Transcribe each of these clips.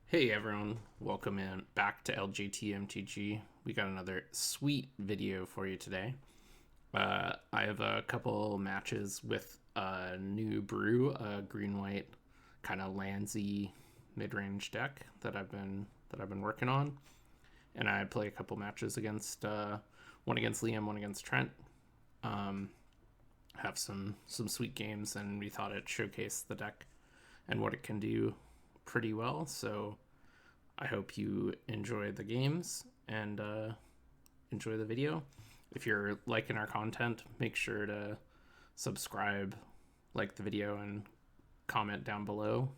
Hey everyone, welcome in back to LGTMTG. We got another sweet video for you today. I have a couple matches with a new brew, a green-white kind of landsy mid-range deck that I've been working on, and I play a couple matches against one against Liam, one against Trent. Have some sweet games, and we thought it showcased the deck and what it can do pretty well. So I hope you enjoy the games and enjoy the video. If you're liking our content, make sure to subscribe, like the video, and comment down below.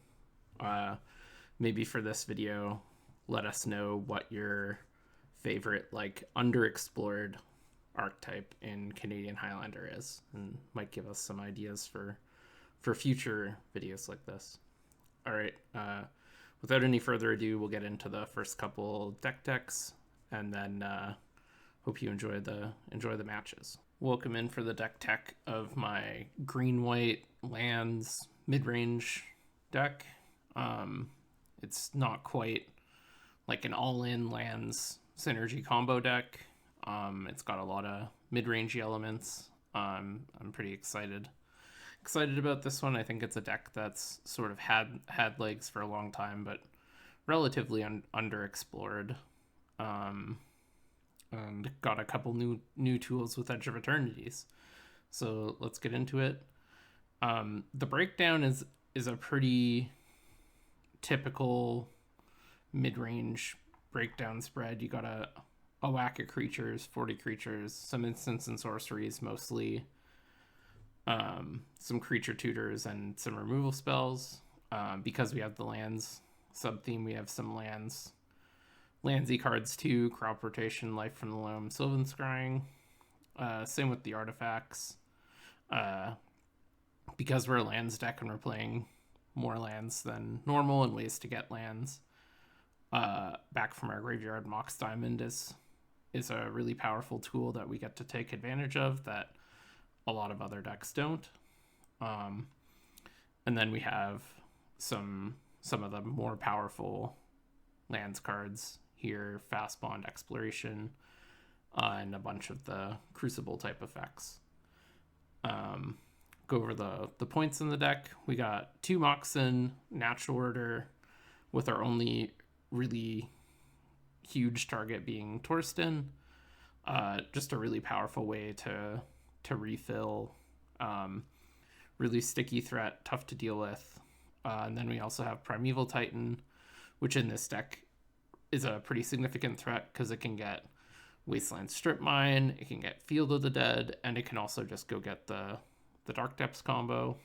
Maybe for this video, let us know what your favorite underexplored archetype in Canadian Highlander is, and might give us some ideas for future videos like this. All right, without any further ado, we'll get into the first couple decks, and then hope you enjoy the matches. Welcome in for the deck tech of my green-white lands mid-range deck. It's not quite like an all-in lands synergy combo deck. It's got a lot of mid-rangey elements. I'm pretty excited about this one. I think it's a deck that's sort of had legs for a long time, but relatively underexplored. And got a couple new tools with Edge of Eternities. So let's get into it. The breakdown is a pretty typical mid-range breakdown spread. You got a whack of creatures, 40 creatures, some instants and sorceries mostly, some creature tutors, and some removal spells. Because we have the lands sub-theme, we have some landsy cards too: Crop Rotation, Life from the Loam, Sylvan Scrying. Same with the artifacts. Because we're a lands deck and we're playing more lands than normal and ways to get lands back from our graveyard, Mox Diamond is a really powerful tool that we get to take advantage of that a lot of other decks don't. And then we have some of the more powerful lands cards here: Fastbond, Exploration, and a bunch of the Crucible type effects. Go over the points in the deck. We got 2 Moxen, Natural Order, with our only really huge target being Torsten. Just a really powerful way to refill. Really sticky threat, tough to deal with. And then we also have Primeval Titan, which in this deck is a pretty significant threat because it can get Wasteland Strip Mine, it can get Field of the Dead, and it can also just go get the Dark Depths combo.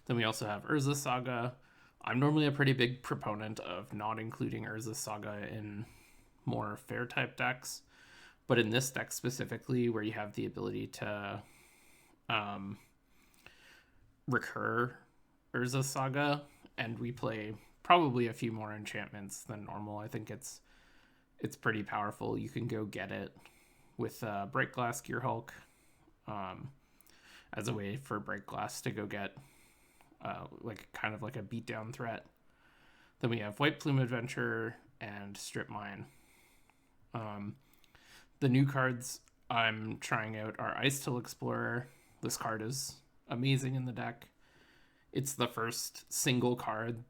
Then we also have Urza Saga. I'm normally a pretty big proponent of not including Urza Saga in more fair type decks, but in this deck specifically, where you have the ability to recur Urza Saga, and we play probably a few more enchantments than normal, I think it's pretty powerful. You can go get it with Brightglass Gearhulk as a way for Brightglass to go get kind of like a beatdown threat. Then we have White Plume Adventure and Strip Mine. The new cards I'm trying out are Ice Till Explorer. This card is amazing in the deck. It's the first single card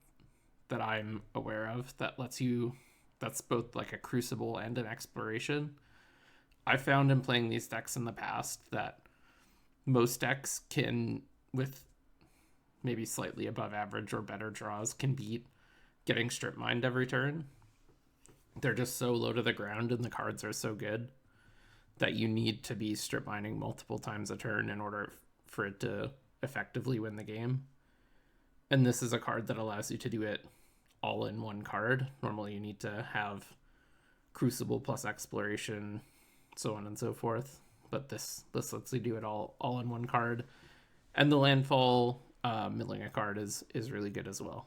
that I'm aware of that that's both like a Crucible and an Exploration. I found in playing these decks in the past that most decks can, with maybe slightly above average or better draws, can beat getting Strip Mined every turn. They're just so low to the ground and the cards are so good that you need to be strip mining multiple times a turn in order for it to effectively win the game. And this is a card that allows you to do it all in one card. Normally you need to have Crucible plus Exploration, so on and so forth. But this lets you do it all in one card. And the landfall milling a card is really good as well.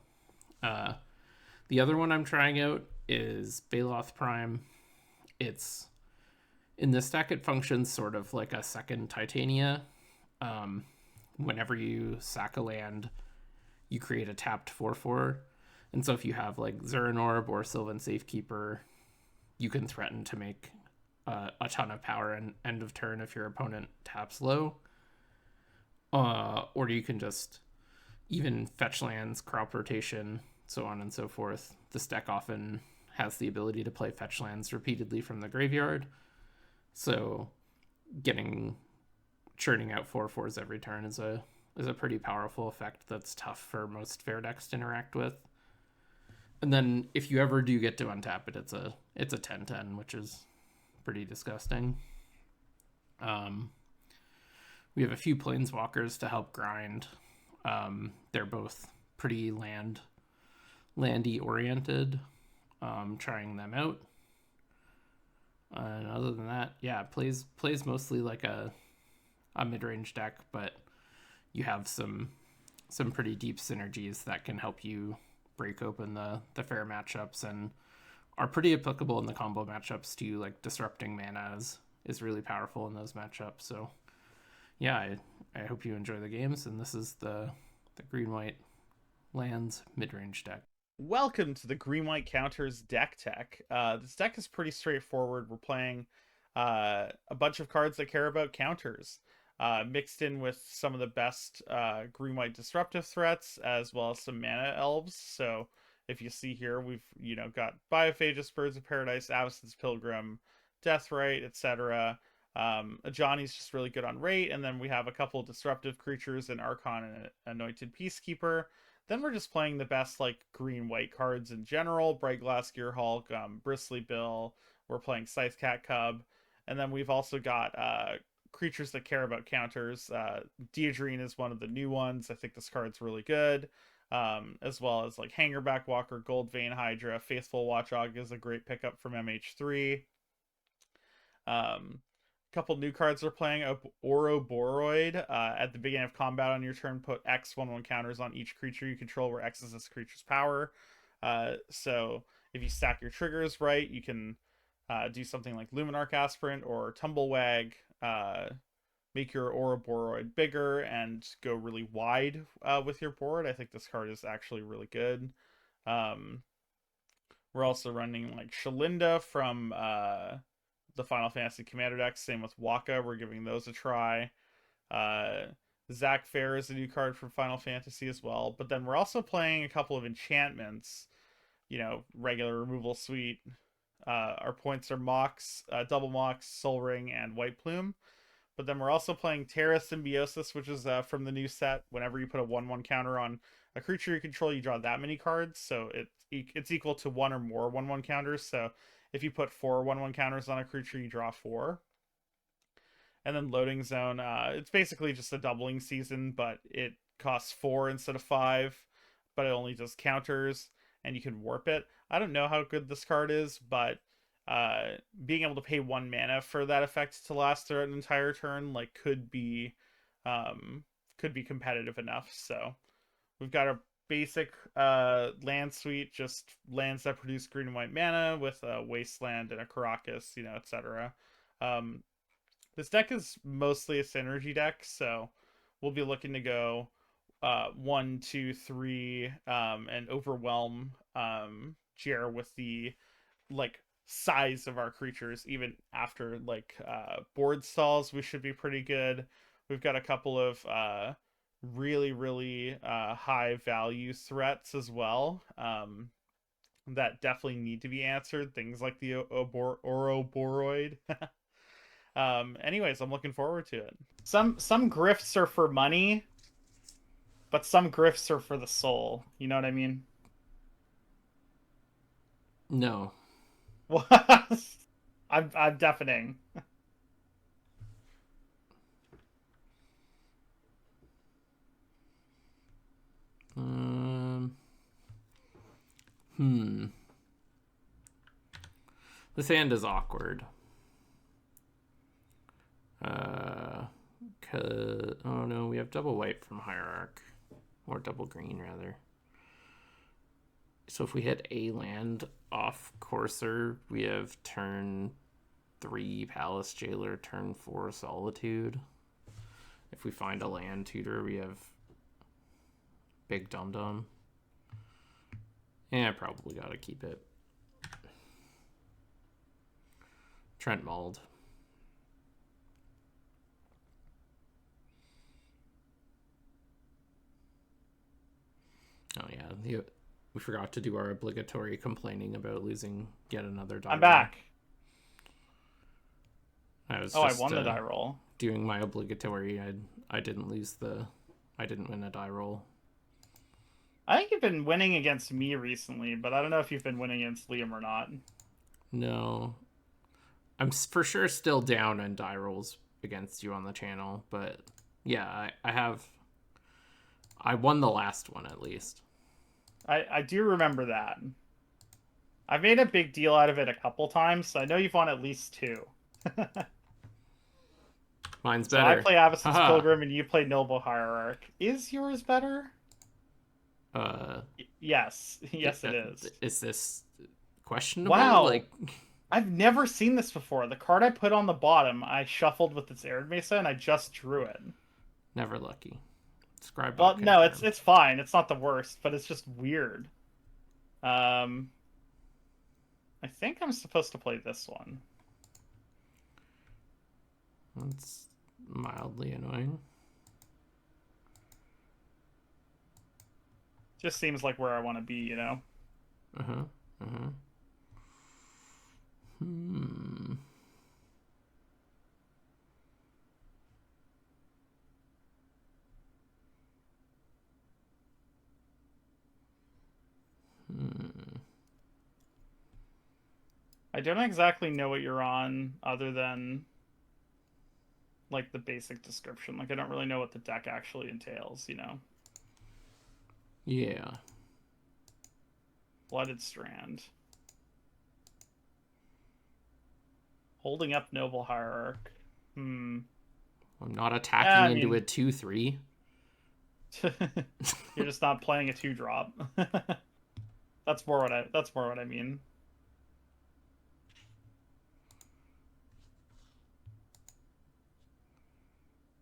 The other one I'm trying out is Baloth Prime. It's in this deck, it functions sort of like a second Titania. Whenever you sack a land, you create a tapped 4/4, And so if you have like Zuran Orb or Sylvan Safekeeper, you can threaten to make a ton of power and end of turn if your opponent taps low. Or you can just even fetch lands, crop rotation, so on and so forth. This deck often has the ability to play fetch lands repeatedly from the graveyard. So churning out 4/4s every turn is a pretty powerful effect that's tough for most fair decks to interact with. And then if you ever do get to untap it, it's a 10/10, which is pretty disgusting. We have a few planeswalkers to help grind. They're both pretty landy oriented. Trying them out. And other than that, yeah, plays mostly like a mid-range deck, but you have some pretty deep synergies that can help you break open the fair matchups and are pretty applicable in the combo matchups too. Like disrupting mana is really powerful in those matchups. So yeah, I hope you enjoy the games, and this is the green-white lands mid-range deck. Welcome to the Green-White Counters deck tech. This deck is pretty straightforward. We're playing a bunch of cards that care about counters, mixed in with some of the best green-white disruptive threats, as well as some mana elves. So if you see here, we've got Biophagus, Birds of Paradise, Avacyn's Pilgrim, Deathrite, etc. Ajani's just really good on rate, and then we have a couple of disruptive creatures in Archon and Anointed Peacekeeper. Then we're just playing the best like green-white cards in general. Brightglass Gearhulk, Bristly Bill. We're playing Scythe Cat Cub. And then we've also got creatures that care about counters. Deodrine is one of the new ones. I think this card's really good. As well as like Hangerback Walker, Goldvein Hydra. Faithful Watchog is a great pickup from MH3. Couple new cards are playing. Ouroboros. At the beginning of combat on your turn, put X 1/1 counters on each creature you control, where X is this creature's power. So if you stack your triggers right, you can do something like Luminarch Aspirant or Tumblewag. Make your Ouroboros bigger and go really wide with your board. I think this card is actually really good. We're also running like Shalinda from the Final Fantasy Commander deck. Same with Waka. We're giving those a try. Zac Fair is a new card from Final Fantasy as well. But then we're also playing a couple of enchantments. Regular removal suite. Our points are Mox, Double Mox, Soul Ring, and White Plume. But then we're also playing Terra Symbiosis, which is from the new set. Whenever you put a 1/1 counter on a creature you control, you draw that many cards. So it's equal to one or more 1/1 counters. So if you put 4 1/1 counters on a creature, you draw 4. And then Loading Zone, it's basically just a doubling season, but it costs 4 instead of 5, but it only does counters, and you can warp it. I don't know how good this card is, but being able to pay 1 mana for that effect to last throughout an entire turn could be competitive enough. So we've got a basic land suite, just lands that produce green and white mana with a Wasteland and a Karakas, etc. This deck is mostly a synergy deck, so we'll be looking to go 1, 2, 3, and overwhelm Jer with the size of our creatures. Even after board stalls, we should be pretty good. We've got a couple of really high value threats as well that definitely need to be answered, things like the Ouroboros. Anyways, I'm looking forward to it. Some grifts are for money, but some grifts are for the soul. You know what I mean? No. What? I'm deafening. This hand is awkward. Oh no, we have double white from Hierarch. Or double green, rather. So if we hit a land off Courser, we have turn 3 Palace Jailer, turn 4 Solitude. If we find a land tutor, we have Big Dum Dum. Yeah, I probably gotta keep it. Trent Mauled. Oh yeah, we forgot to do our obligatory complaining about losing yet another die I'm roll. back. I was I just won the die roll. doing my obligatory. I didn't win a die roll. I think you've been winning against me recently, but I don't know if you've been winning against Liam or not. No, I'm for sure still down on die rolls against you on the channel, but yeah, I have. I won the last one at least. I do remember that. I've made a big deal out of it a couple times, so I know you've won at least 2. Mine's So I better. play Avacyn's Haha. Pilgrim and you play Noble Hierarch. Is yours better? Yes. Yes, it is. Is this questionable? Wow. Like, I've never seen this before. The card I put on the bottom, I shuffled with its Arid Mesa and I just drew it. never lucky. Scribe Well, no, confirm. it's fine. It's not the worst, but it's just weird. I think I'm supposed to play this one. That's mildly annoying. Just seems like where I want to be, you know? Uh-huh. Uh-huh. Hmm. I don't exactly know what you're on other than like the basic description. Like I don't really know what the deck actually entails, you know. Yeah. Blooded Strand. Holding up Noble Hierarch. I'm not attacking into a 2/3. You're just not playing a 2-drop. That's more what I mean.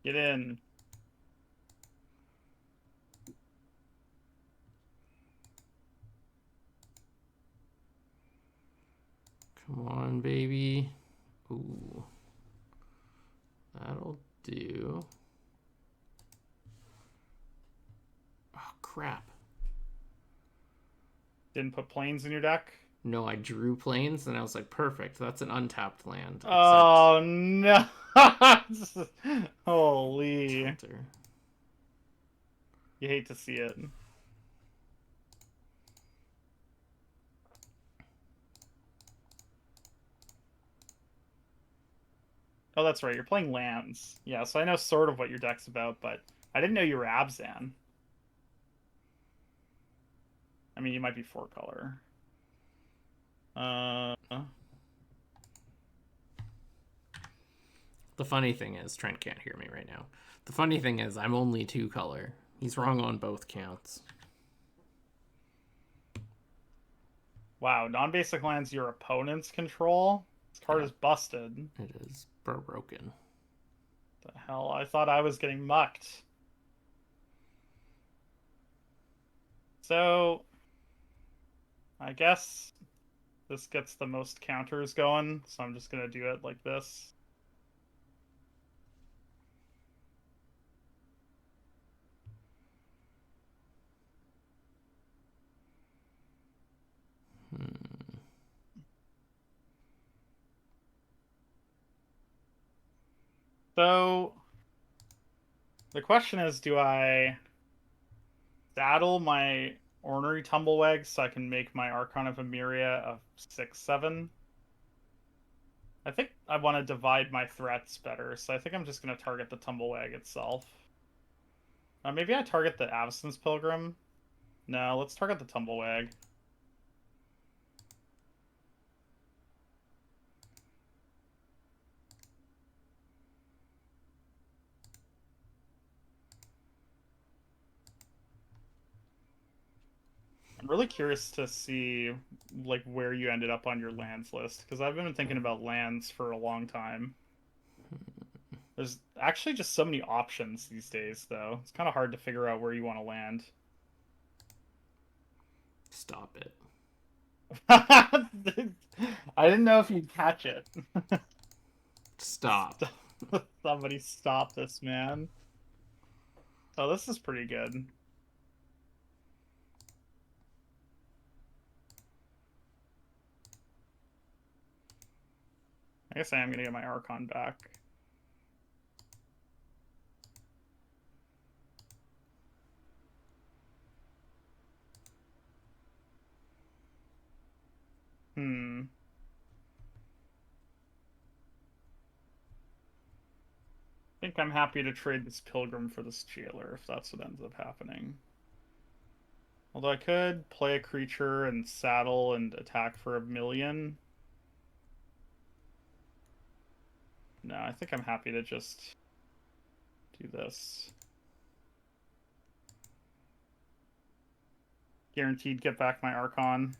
Get in. Come on, baby. Ooh. That'll do. Oh, crap. Didn't put planes in your deck? No, I drew planes, and I was like, perfect. That's an untapped land. Oh, no. Holy. Counter. You hate to see it. Oh, that's right. You're playing lands. Yeah, so I know sort of what your deck's about, but I didn't know you were Abzan. I mean, you might be 4-color. The funny thing is, Trent can't hear me right now. The funny thing is, I'm only 2-color. He's wrong on both counts. Wow, non-basic lands your opponents control? This card is busted. It is broken. The hell? I thought I was getting mucked. So, I guess this gets the most counters going, so I'm just gonna do it like this. So, the question is, do I saddle my Ornery Tumbleweg so I can make my Archon of Emeria a 6/7? I think I want to divide my threats better, so I think I'm just going to target the Tumbleweg itself. Maybe I target the Avacyn's Pilgrim. No, let's target the Tumbleweg. I'm really curious to see like where you ended up on your lands list, because I've been thinking about lands for a long time. There's actually just so many options these days, though. It's kind of hard to figure out where you want to land. Stop it. I didn't know if you'd catch it. Stop. Somebody stop this, man. Oh, this is pretty good. I guess I am gonna get my Archon back. I think I'm happy to trade this Pilgrim for this Jailer, if that's what ends up happening. Although I could play a creature and saddle and attack for 1,000,000. No, I think I'm happy to just do this. Guaranteed get back my Archon.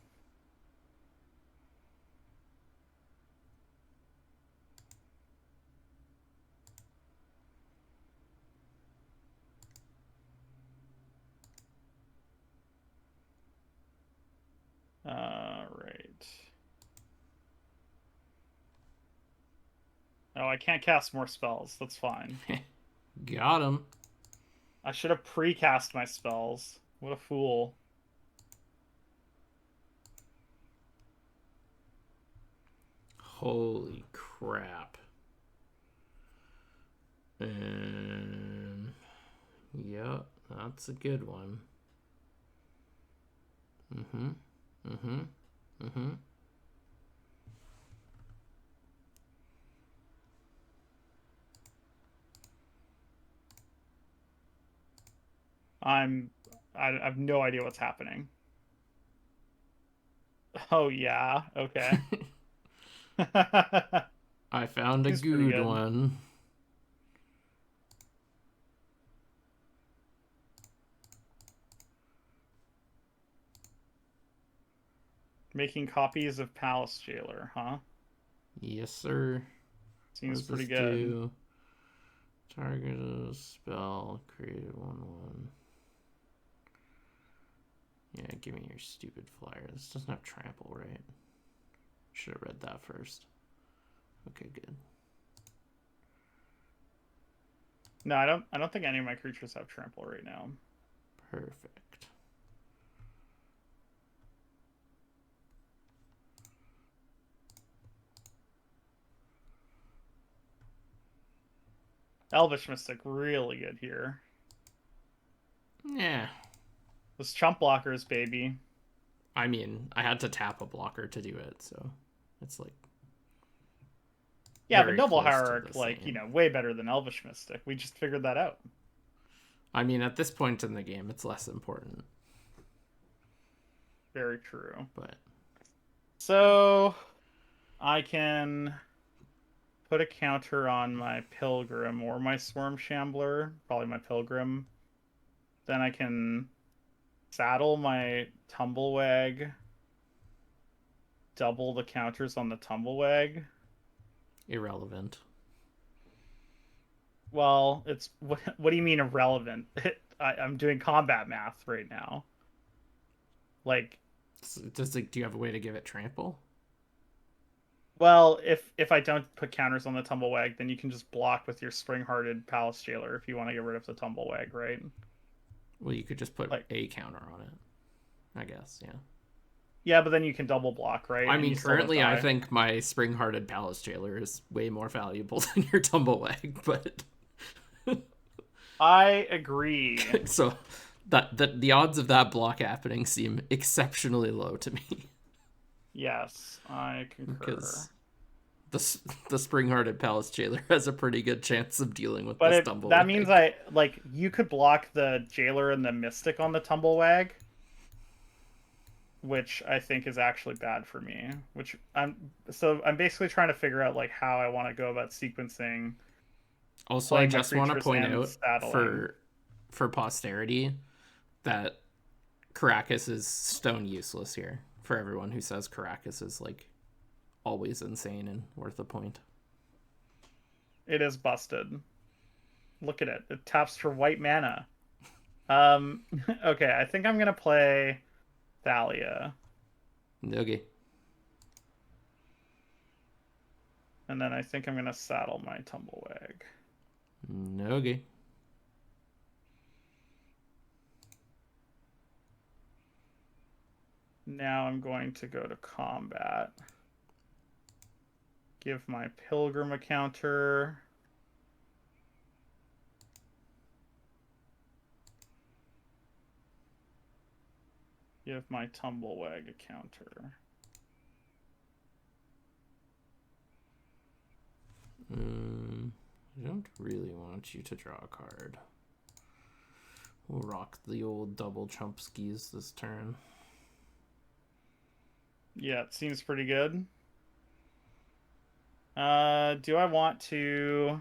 Right. Oh, I can't cast more spells. That's fine. Got him. I should have pre-cast my spells. What a fool. Holy crap. Yep, that's a good one. I have no idea what's happening. Oh yeah, okay. I found a He's pretty good good. one. Making copies of Palace Jailer, huh? Yes, sir. Seems pretty good. Do? Target a spell, create 1/1. Yeah, give me your stupid flyer. This doesn't have trample, right? Should have read that first. Okay, good. No, I don't think any of my creatures have trample right now. Perfect. Elvish Mystic, really good here. Yeah. This chump blockers, baby. I mean, I had to tap a blocker to do it, so it's like. Yeah, but Noble Hierarch, like, same. you know, way better than Elvish Mystic. We just figured that out. I mean, at this point in the game, it's less important. Very true. But. So, I can put a counter on my Pilgrim or my Swarm Shambler. Probably my Pilgrim. Then I can saddle my Tumblewag. Double the counters on the Tumblewag. Irrelevant. Well, it's what do you mean irrelevant? I'm doing combat math right now. Like, do you have a way to give it trample? well, if I don't put counters on the Tumblewag, then you can just block with your Spring-Hearted Palace Jailer if you want to get rid of the Tumblewag, right? Well, you could just put like, a counter on it, I guess, yeah. Yeah, but then you can double block, right? I mean, currently, I think my Spring-Hearted Palace Jailer is way more valuable than your Tumblewag, but... I agree. So, the odds of that block happening seem exceptionally low to me. Yes, I concur. Because the Spring-Hearted Palace Jailer has a pretty good chance of dealing with this Tumblewag. That means you could block the Jailer and the Mystic on the Tumblewag, which I think is actually bad for me. I'm basically trying to figure out like how I want to go about sequencing. Also, I just want to point out for posterity that Caracas is stone useless here. For everyone who says Caracas is like always insane and worth a point. It is busted. Look at it. It taps for white mana. Okay, I think I'm gonna play Thalia. Okay. And then I think I'm going to saddle my Tumblewag. Okay. Now I'm going to go to combat. Give my Pilgrim a counter. Give my Tumblewag a counter. I don't really want you to draw a card. We'll rock the old double chump skis this turn. Yeah, it seems pretty good. Do I want to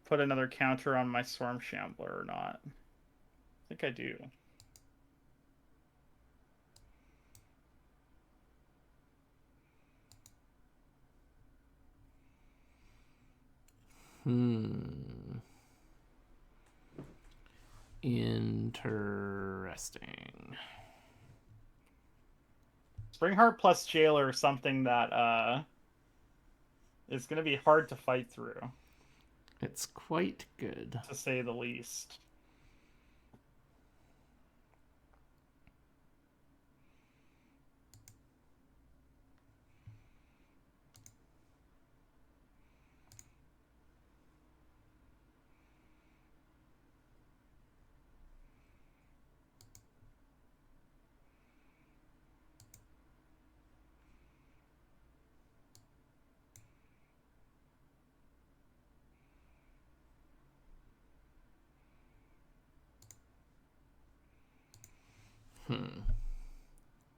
put another counter on my Storm Shambler or not? I think I do. Interesting. Springheart plus Jailer is something that is going to be hard to fight through. It's quite good, to say the least.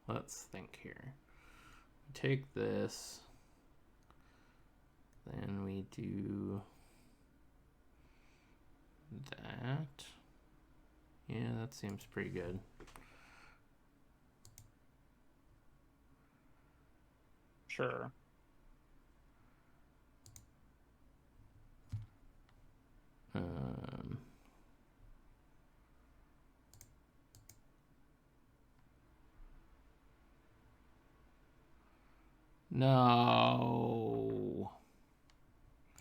Let's think here. Take this. Then we do that. Yeah, that seems pretty good. Sure. No.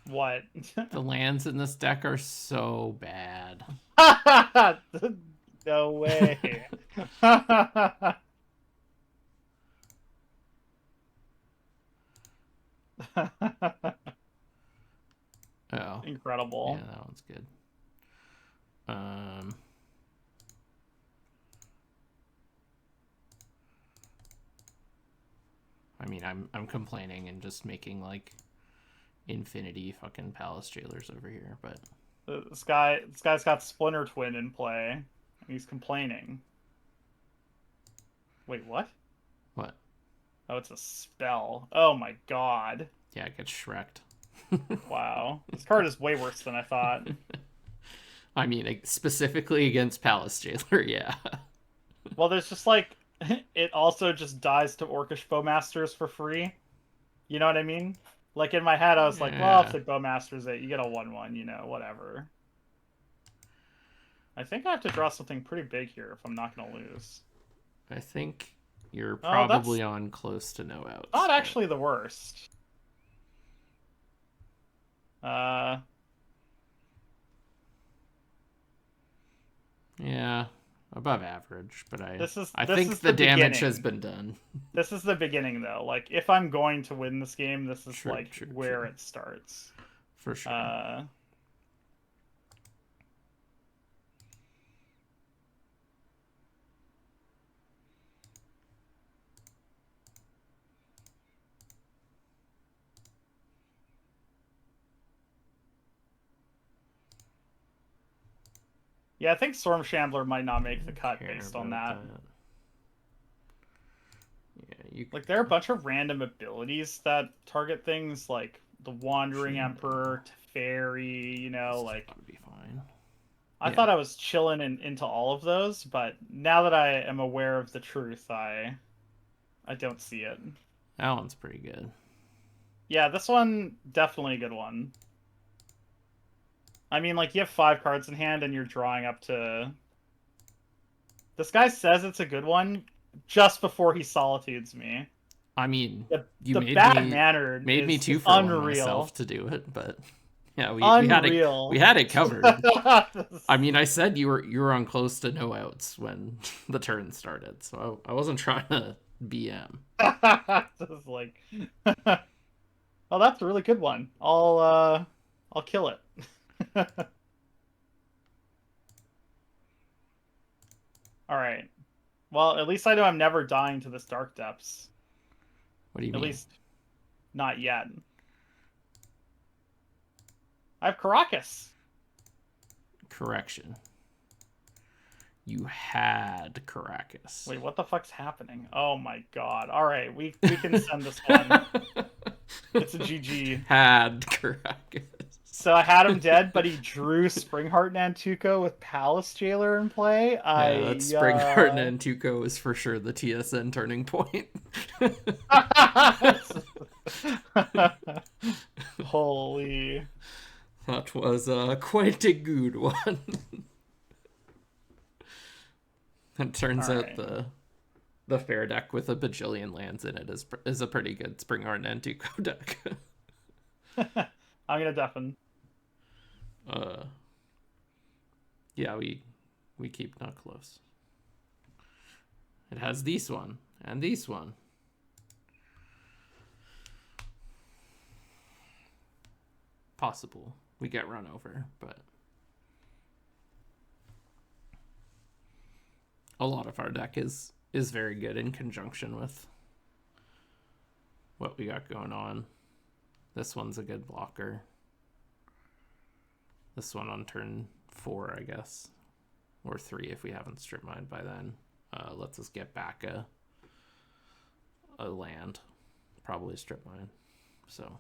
What? The lands in this deck are so bad. No way. Oh. Incredible. Yeah, that one's good. I mean, I'm complaining and just making like infinity fucking palace jailers over here, but This guy's got Splinter Twin in play, and he's complaining. Wait, what? What? Oh, it's a spell. Oh my god. Yeah, it gets Shrek'd. Wow. This card is way worse than I thought. I mean, specifically against Palace Jailer, yeah. Well, there's just like it also just dies to Orcish Bowmasters for free. You know what I mean? Like in my head, I was like, well, if the Bowmasters it, you get a 1/1, you know, whatever. I think I have to draw something pretty big here if I'm not going to lose. I think you're probably on close to no outs. Not actually the worst. Yeah, above average, but I I think the damage has been done. This is the beginning, though. Like, if I'm going to win this game, this is True. where it starts. For sure. Yeah, I think Storm Shambler might not make the cut based on that. Yeah, like there are a bunch of random abilities that target things, like the Wandering Emperor, Teferi, you know, like would be fine. I thought I was chilling into all of those, but now that I am aware of the truth, I don't see it. That one's pretty good. Yeah, this one definitely a good one. I mean, like, you have 5 cards in hand and you're drawing up to... This guy says it's a good one, just before he solitudes me. I mean, you The made bad me mannered made me is 2-for-1 myself unreal. to do it, but yeah, we Unreal. had it covered. I mean, I said you were on close to no outs when the turn started, so I wasn't trying to BM. Just like, oh, that's a really good one. I'll kill it. All right. Well, at least I know I'm never dying to this Dark Depths. What do you At mean? least, not yet. I have Caracas. Correction. You had Caracas. Wait, what the fuck's happening? Oh my god. All right, we can send this one. It's a GG. Had Caracas. So I had him dead, but he drew Springheart Nantuko with Palace Jailer in play. Yeah, that Springheart Nantuko is for sure the TSN Turning Point. Holy. That was quite a good one. It turns out the fair deck with a bajillion lands in it is a pretty good Springheart Nantuko deck. I'm gonna deafen. Yeah, we keep not close. It has this one and this one. Possible we get run over, but a lot of our deck is very good in conjunction with what we got going on. This one's a good blocker. This one on turn 4, I guess, or 3 if we haven't strip mined by then. Lets us get back a land, probably strip mine. So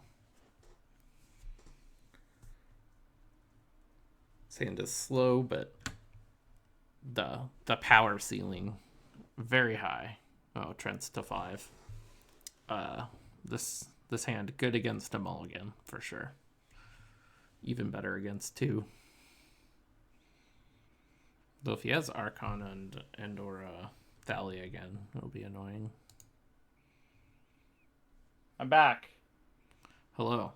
sand is slow, but the power ceiling very high. Oh, Trent's to 5. This hand good against a mulligan for sure. Even better against 2. Though if he has Archon and or Thalia again, it'll be annoying. I'm back. Hello.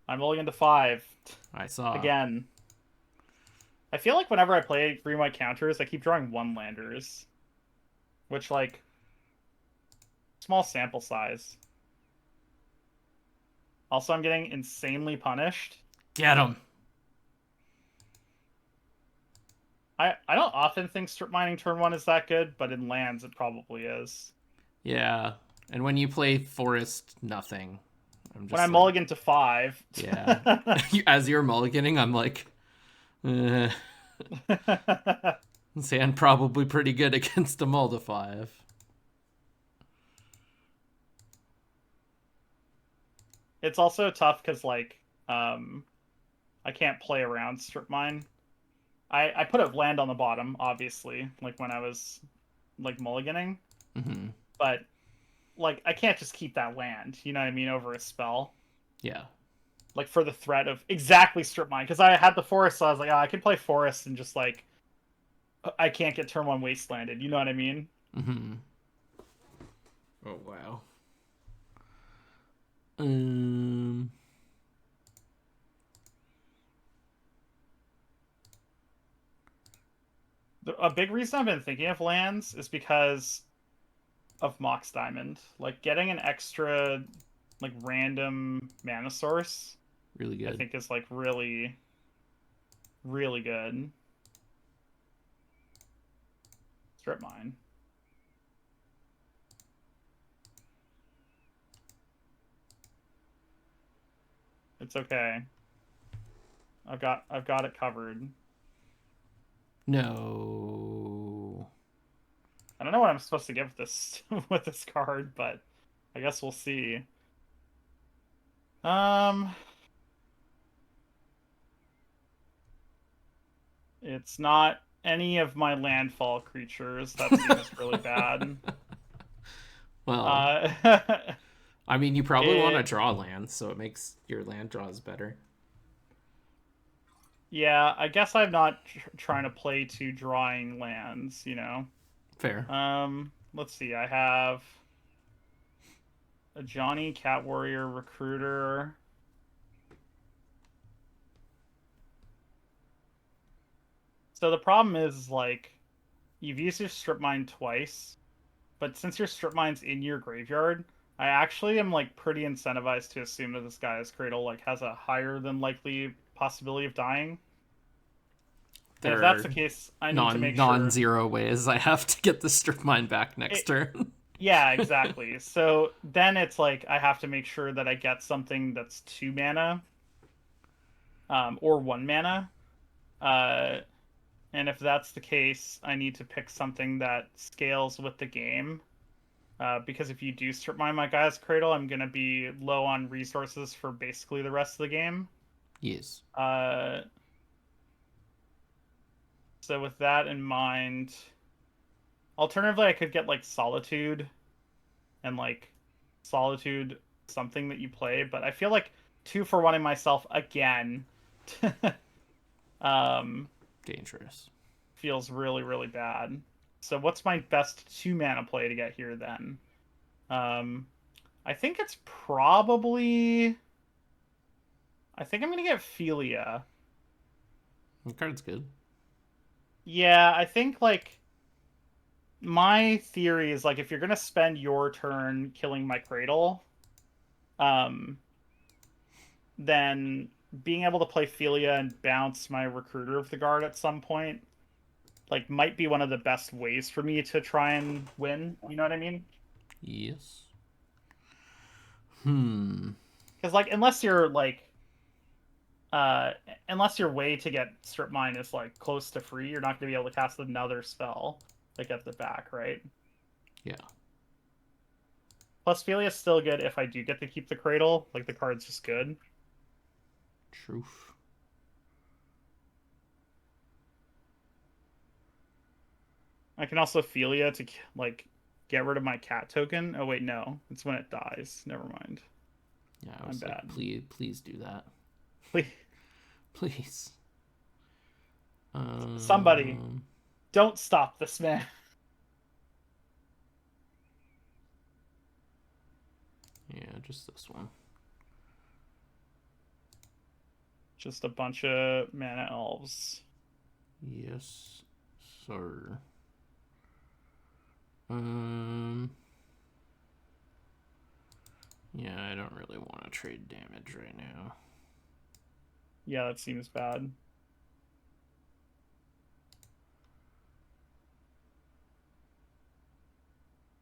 I'm rolling into 5. I saw. Again. I feel like whenever I play green white counters, I keep drawing 1-landers. Which, like, small sample size. Also, I'm getting insanely punished. Get him. I don't often think strip mining turn 1 is that good, but in lands it probably is. Yeah. And when you play Forest Nothing, when I mulligan to 5. Yeah. As you're mulliganing, I'm like, sand probably pretty good against a mull to 5. It's also tough because, like, I can't play around strip mine. I put a land on the bottom, obviously, like when I was, like, mulliganing. Mm-hmm. But, like, I can't just keep that land, you know what I mean, over a spell. Yeah. Like, for the threat of exactly strip mine. Because I had the forest, so I was like, oh, I can play forest and just, like, I can't get turn 1 wastelanded, you know what I mean? Mm-hmm. Oh, wow. A big reason I've been thinking of lands is because of Mox Diamond. Like, getting an extra, like, random mana source really good. I think is, like, really, really good. Strip mine. It's okay. I've got it covered. No. I don't know what I'm supposed to get with this with this card, but I guess we'll see. It's not any of my landfall creatures. That seems really bad. Well, I mean, you probably want to draw lands, so it makes your land draws better. Yeah, I guess I'm not trying to play to drawing lands, you know. Fair. let's see. I have a Johnny, Cat Warrior, Recruiter. So the problem is, like, you've used your strip mine twice, but since your strip mine's in your graveyard, I actually am like pretty incentivized to assume that this guy's Cradle like has a higher than likely possibility of dying. And if There that's are the case, I need to make sure. non-zero ways I have to get the strip mine back next It, turn. yeah, exactly. So then it's like I have to make sure that I get something that's 2 mana, or 1 mana. Uh, and if that's the case, I need to pick something that scales with the game. Because if you do strip mine my guy's Cradle, I'm gonna be low on resources for basically the rest of the game. Yes. So with that in mind, alternatively, I could get like Solitude and like Solitude something that you play, but I feel like 2-for-1ing myself again um, Dangerous. feels really, really bad. So what's my best 2 mana play to get here then? I think it's probably... I think I'm going to get Philia. The card's good. Yeah, I think like my theory is like if you're gonna spend your turn killing my Cradle, um, then being able to play Philia and bounce my Recruiter of the Guard at some point, like, might be one of the best ways for me to try and win. You know what I mean? Yes. Because like uh, unless your way to get Strip Mine is like close to free, you're not gonna be able to cast another spell like at the back, right? Yeah. Plus, Philia is still good if I do get to keep the Cradle. Like, the card's just good. Truth. I can also Philia to, like, get rid of my cat token. Oh, wait, no. It's when it dies. Never mind. Yeah, I I'm was like, bad. please do that. Please. Please. Somebody, don't stop this man. Yeah, just this one. Just a bunch of mana elves. Yes, sir. Yeah, I don't really want to trade damage right now. Yeah, that seems bad.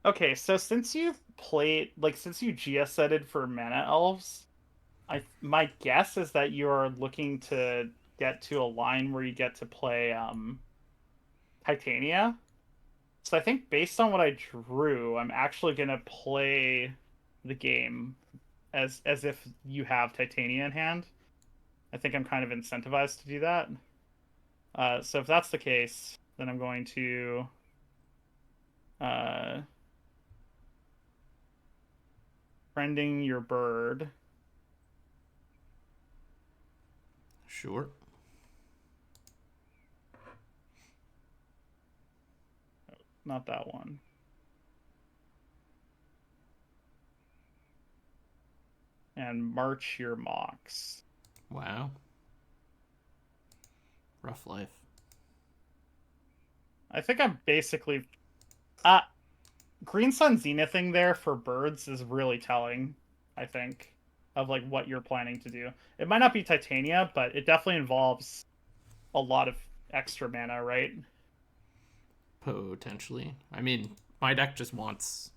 Okay, so since you've played, like, since you GSEded for mana elves, my guess is that you're looking to get to a line where you get to play Titania. So I think based on what I drew, I'm actually gonna play the game as if you have Titania in hand. I think I'm kind of incentivized to do that. So if that's the case, then I'm going to uh, friending your bird. Sure. Not that one. And march your mocks. Wow. Rough life. I think I'm basically Green Sun Zenithing there for birds is really telling, I think, of like what you're planning to do. It might not be Titania, but it definitely involves a lot of extra mana, right? Potentially. I mean, my deck just wants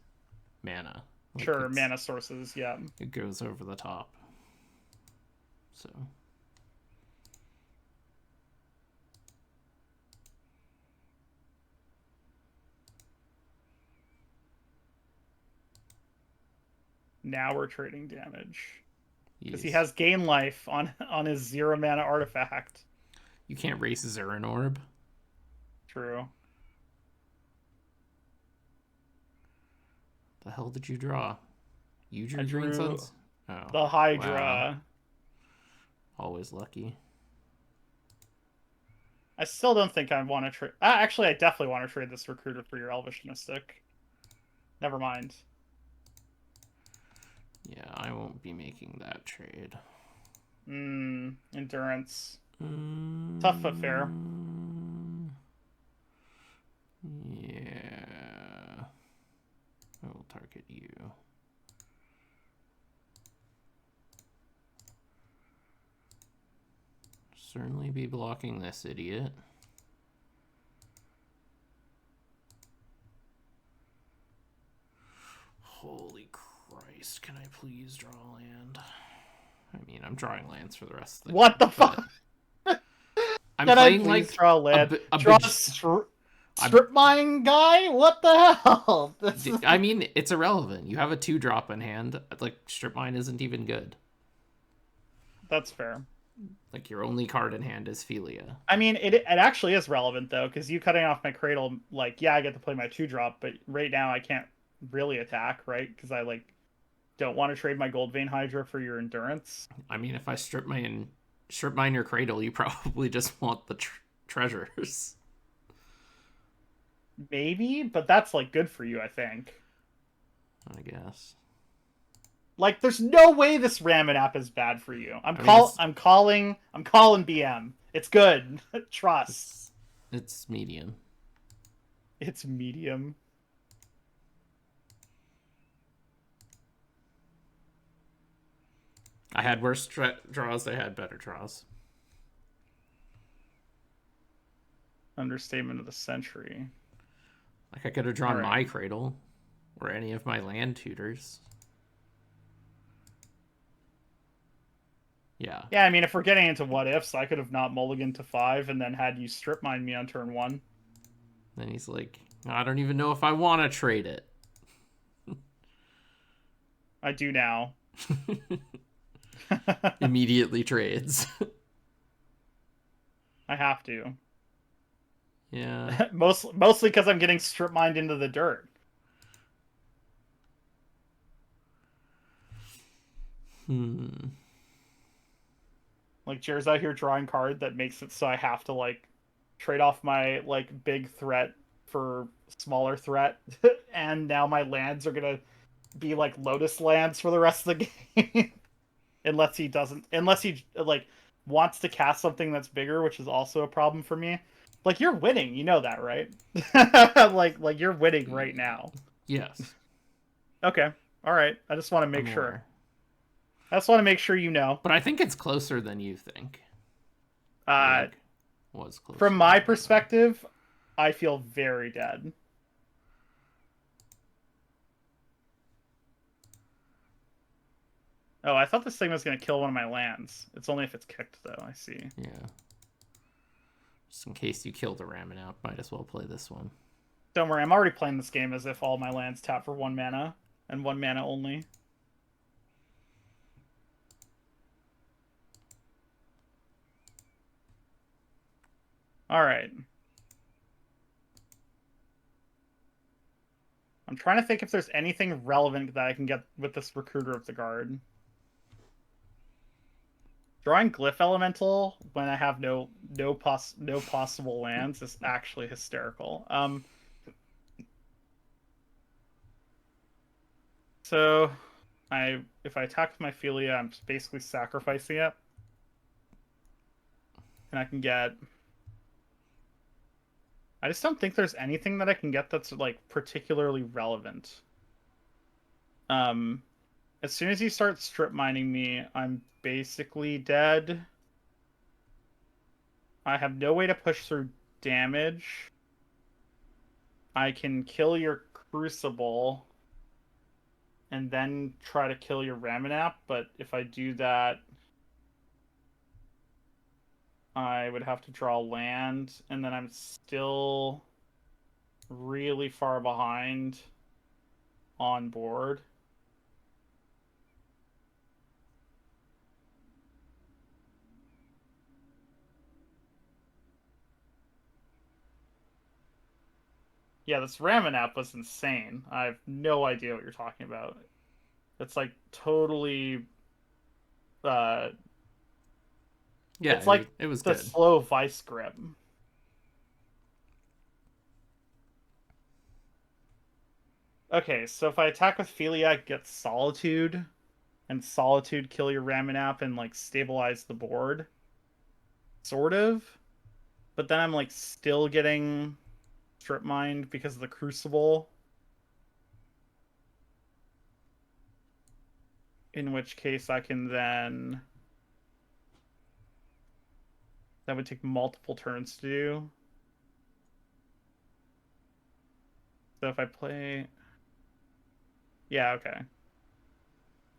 mana. Like Sure, mana sources, yeah. It goes over the top. So. Now we're trading damage. Because Yes. he has gain life on his 0 mana artifact. You can't race Zuran Orb. True. The hell did you draw? You drew, I drew Green Suns? Oh. the Hydra. Wow. Always lucky. I still don't think I want to trade. Actually, I definitely want to trade this Recruiter for your Elvish Mystic. Never mind. Yeah, I won't be making that trade. Endurance. Tough but fair. Yeah. I will target you. Certainly be blocking this idiot. Holy Christ, can I please draw land? I mean, I'm drawing lands for the rest of the What game, the fuck? I'm Can I playing please like draw land? a Draw big. strip mine guy? What the hell? I mean, it's irrelevant. You have a 2-drop in hand. Like, Strip Mine isn't even good. That's fair. Like, your only card in hand is Philia. I mean, it actually is relevant, though, because you cutting off my cradle, like, yeah, I get to play my 2-drop, but right now I can't really attack, right? Because I, like, don't want to trade my Gold Vein Hydra for your Endurance. I mean, if I Strip Mine your cradle, you probably just want the treasures. Maybe, but that's, like, good for you, I think. I guess. Like, there's no way this Ramen app is bad for you. I'm calling BM. It's good. Trust. It's medium. It's medium. I had worse draws. They had better draws. Understatement of the century. Like, I could have drawn my cradle or any of my land tutors. Yeah. Yeah, I mean, if we're getting into what ifs, I could have not mulliganed to 5 and then had you strip mine me on turn 1. Then he's like, I don't even know if I want to trade it. I do now. Immediately trades. I have to. Yeah. Mostly because I'm getting strip mined into the dirt. Like, Jer's out here drawing card that makes it so I have to, like, trade off my, like, big threat for smaller threat. And now my lands are gonna be, like, Lotus lands for the rest of the game. Unless he, like, wants to cast something that's bigger, which is also a problem for me. Like, you're winning, you know that, right? like you're winning right now. Yes. Okay. All right. I just want to make sure. Aware. I just want to make sure you know. But I think it's closer than you think. Was closer. From my perspective, I feel very dead. Oh, I thought this thing was going to kill one of my lands. It's only if it's kicked, though. I see. Yeah. Just in case you kill the Ramen out, might as well play this one. Don't worry, I'm already playing this game as if all my lands tap for 1 mana, and 1 mana only. Alright. I'm trying to think if there's anything relevant that I can get with this Recruiter of the Guard. Drawing Glyph Elemental when I have no possible lands is actually hysterical. So if I attack with my Philia, I'm basically sacrificing it. And I can get... I just don't think there's anything that I can get that's, like, particularly relevant. As soon as you start strip mining me, I'm basically dead. I have no way to push through damage. I can kill your Crucible and then try to kill your Ramanap, but if I do that, I would have to draw land, and then I'm still really far behind on board. Yeah, this Ramanap was insane. I have no idea what you're talking about. It's like totally yeah, it's like it was the good. slow Vice Grip. Okay, so if I attack with Philia, get Solitude, and Solitude kill your Raminap and like stabilize the board, sort of. But then I'm like still getting Strip Mined because of the Crucible. In which case I can then, that would take multiple turns to do. So if I play, yeah, okay.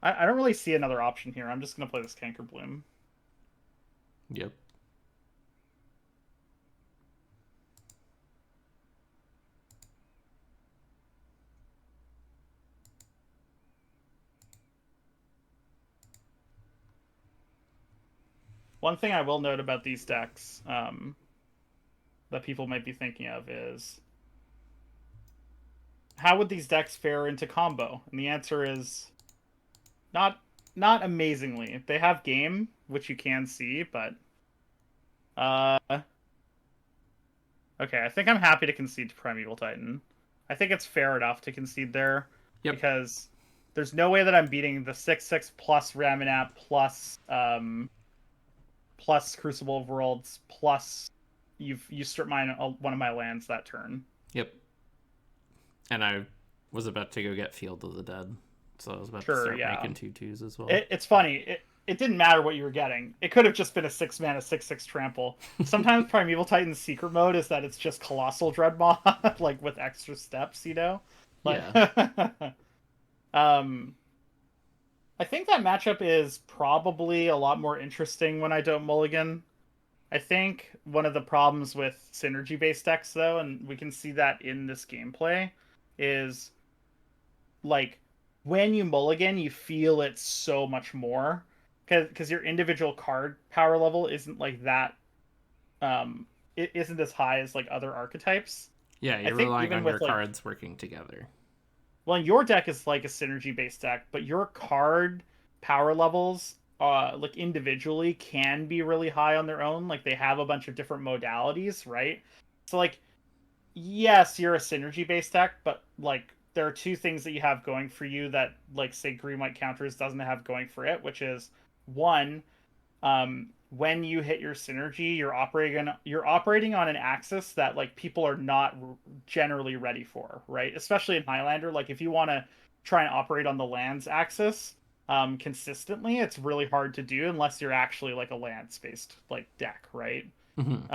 I don't really see another option here. I'm just gonna play this Canker Bloom. Yep. One thing I will note about these decks, that people might be thinking of is, how would these decks fare into combo? And the answer is not not amazingly. They have game, which you can see, but uh okay, I think I'm happy to concede to Primeval Titan. I think it's fair enough to concede there Yep. because there's no way that I'm beating the 6/6 plus Raminap plus Crucible of Worlds plus you strip mine one of my lands that turn. Yep. And I was about to go get Field of the Dead, so I was about to Sure, start yeah. making 2/2s as well. It's funny. It didn't matter what you were getting. It could have just been a 6 mana 6/6 trample. Sometimes Primeval Titan's secret mode is that it's just Colossal Dreadmaw, like with extra steps, you know? Like Yeah. um I think that matchup is probably a lot more interesting when I don't mulligan. I think one of the problems with synergy based decks though, and we can see that in this gameplay, is like when you mulligan, you feel it so much more because your individual card power level isn't like that. It isn't as high as like other archetypes. Yeah, I you're think relying even on your with like, cards working together. well, your deck is like a synergy based deck, but your card power levels, like individually, can be really high on their own. Like they have a bunch of different modalities, right? So like, yes, you're a synergy based deck, but like there are two things that you have going for you that like say green white counters doesn't have going for it, which is one, when you hit your synergy, you're operating on an axis that like people are not generally ready for, right? Especially in Highlander, like if you want to try and operate on the lands axis consistently, it's really hard to do unless you're actually like a lands based like deck, right? Mm-hmm.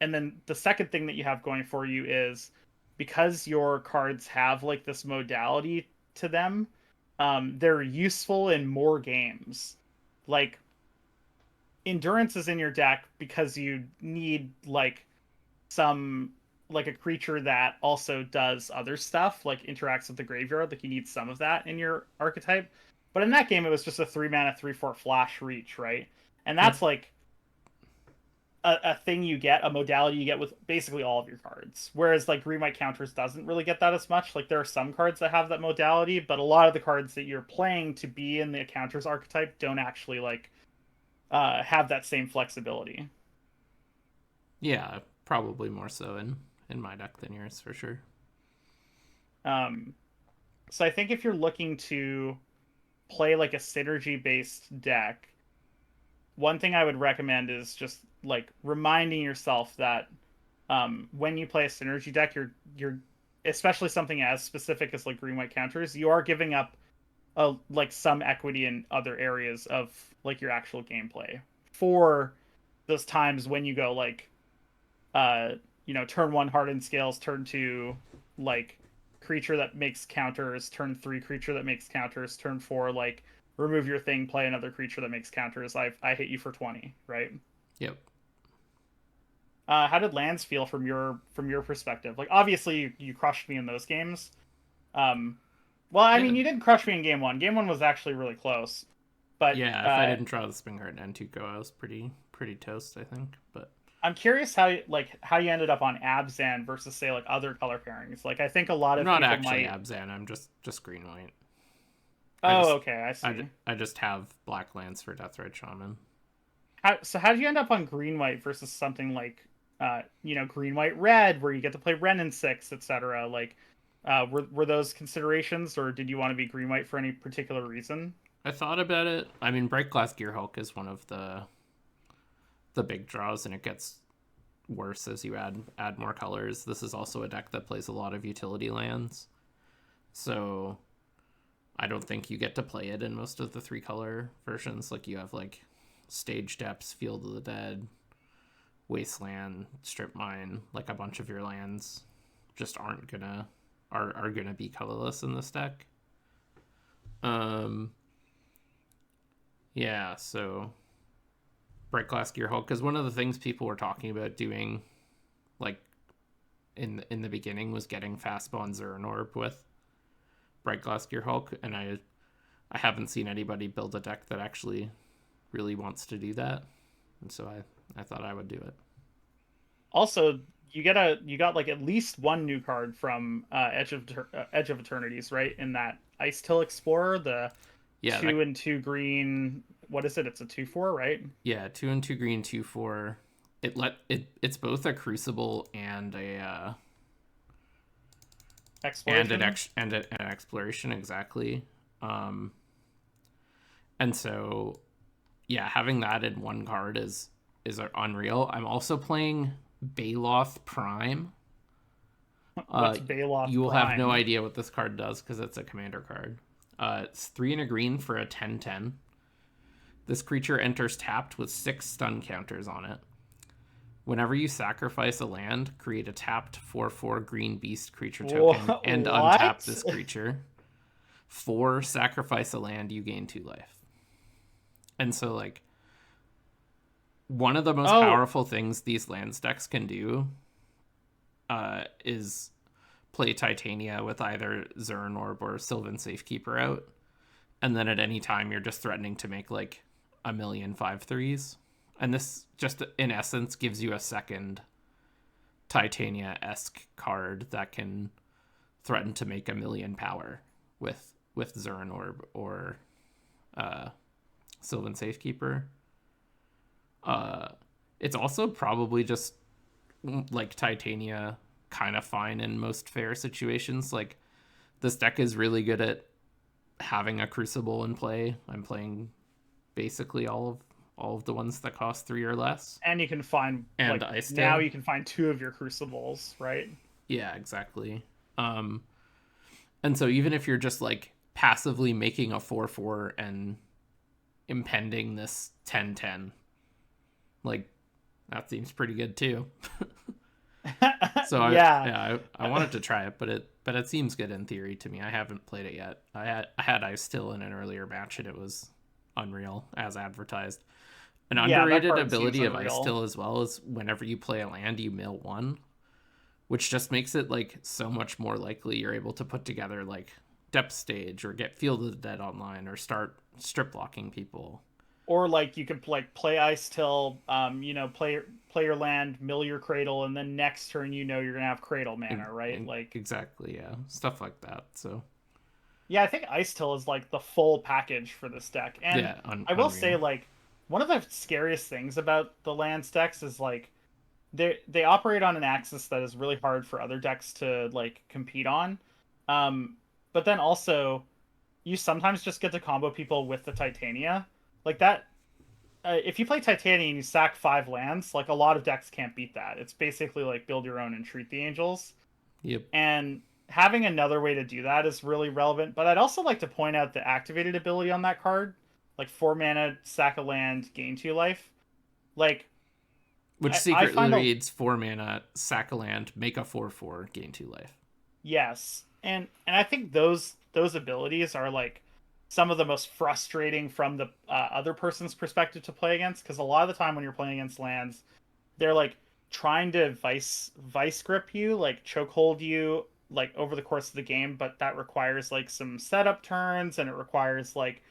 And then the second thing that you have going for you is because your cards have like this modality to them, they're useful in more games. Like endurance is in your deck because you need like some like a creature that also does other stuff, like interacts with the graveyard. Like you need some of that in your archetype. But in that game, it was just a 3 mana 3/4 flash reach, right? And Yep. that's like a thing you get, a modality you get with basically all of your cards. Whereas like green white counters doesn't really get that as much. Like there are some cards that have that modality, but a lot of the cards that you're playing to be in the counters archetype don't actually like have that same flexibility. Yeah, probably more so in my deck than yours for sure. Um, so I think if you're looking to play like a synergy based deck, one thing I would recommend is just like reminding yourself that when you play a synergy deck, you're especially something as specific as like green white counters, you are giving up like some equity in other areas of like your actual gameplay for those times when you go like uh turn one hardened scales, turn two like creature that makes counters, turn three creature that makes counters, turn four like remove your thing, play another creature that makes counters. I hit you for 20, right? Yep. How did lands feel from your perspective? Like obviously you crushed me in those games. Um, well, I Yeah. mean you didn't crush me in game one. Game one was actually really close, but Yeah, if I didn't draw the Spingarden and Tuco, I was pretty toast, I think. But I'm curious how you ended up on Abzan versus say like other color pairings. Like I think a lot I'm of not people actually might. Abzan. I'm just green white. I Oh, just okay, I see. I just have black lands for Deathrite Shaman. How did you end up on green white versus something like green white red where you get to play Ren and six, etc. Like Were those considerations, or did you want to be green white for any particular reason? I thought about it. I mean, Brightglass Gearhulk is one of the big draws, and it gets worse as you add more colors. This is also a deck that plays a lot of utility lands, so I don't think you get to play it in most of the 3-color versions. Like, you have like Stage Depths, Field of the Dead, Wasteland, Strip Mine. Like, a bunch of your lands just are gonna be colorless in this deck. Um, yeah, so Brightglass Gearhulk is one of the things people were talking about doing, like in the beginning, was getting Fastbond Zuran Orb with Brightglass Gearhulk, and I haven't seen anybody build a deck that actually really wants to do that, and so I thought I would do it. Also, you got like at least one new card from Edge of Eternities, right? In that Ice Till Explorer, the Yeah, 2/2 green. What is it? It's a 2/4, right? yeah, 2/2 green, 2/4. It's both a Crucible and a Exploration. an exploration, exactly. Um, and so yeah, having that in one card is unreal. I'm also playing Baloth Prime. What's Baloth You will have no Prime? idea what this card does because it's a commander card. It's 3 and a green for a 10/10. This creature enters tapped with 6 stun counters on it. Whenever you sacrifice a land, create a tapped 4/4 green beast creature token and untap What? this creature. 4, sacrifice a land, you gain 2 life. And so, like, one of the most Oh, powerful things these lands decks can do is play Titania with either Zuran Orb or Sylvan Safekeeper out. And then at any time, you're just threatening to make, like, a million 5/3s. And this just, in essence, gives you a second Titania-esque card that can threaten to make a million power with Zuran Orb or Sylvan Safekeeper. It's also probably just like Titania, kind of fine in most fair situations. Like, this deck is really good at having a Crucible in play. I'm playing basically all of the ones that cost 3 or less, and you can find and like Ice now Tail. you can find two of your Crucibles, right? Yeah, exactly. Um, and so even if you're just like passively making a 4/4 and impending this 10/10, like, that seems pretty good too. So Yeah. I wanted to try it, but it seems good in theory to me. I haven't played it yet. I had Ice Still in an earlier match, and it was unreal as advertised. An Yeah, that underrated card seems ability of Ice unreal. Still as well is whenever you play a land, you mill 1, which just makes it like so much more likely you're able to put together like Depth Stage or get Field of the Dead online or start strip blocking people. Or like you could like play Ice Till, play your land, mill your Cradle, and then next turn you're gonna have Cradle mana, right? Like, Exactly, yeah, stuff like that. So yeah, I think Ice Till is like the full package for this deck. And yeah, I will say, unreal. like, one of the scariest things about the lands decks is like they operate on an axis that is really hard for other decks to like compete on. Um, but then also you sometimes just get to combo people with the Titania. Like that, if you play Titania and you sack 5 lands, like a lot of decks can't beat that. It's basically like build your own and treat the angels. Yep. And having another way to do that is really relevant. But I'd also like to point out the activated ability on that card, like 4 mana, sack a land, gain 2 life. Like Which I secretly find a reads 4 mana, sack a land, make a 4/4, gain 2 life. yes, and I think those abilities are like some of the most frustrating from the other person's perspective to play against, because a lot of the time when you're playing against lands, they're like trying to vice grip you, like chokehold you, like over the course of the game, but that requires like some setup turns and it requires like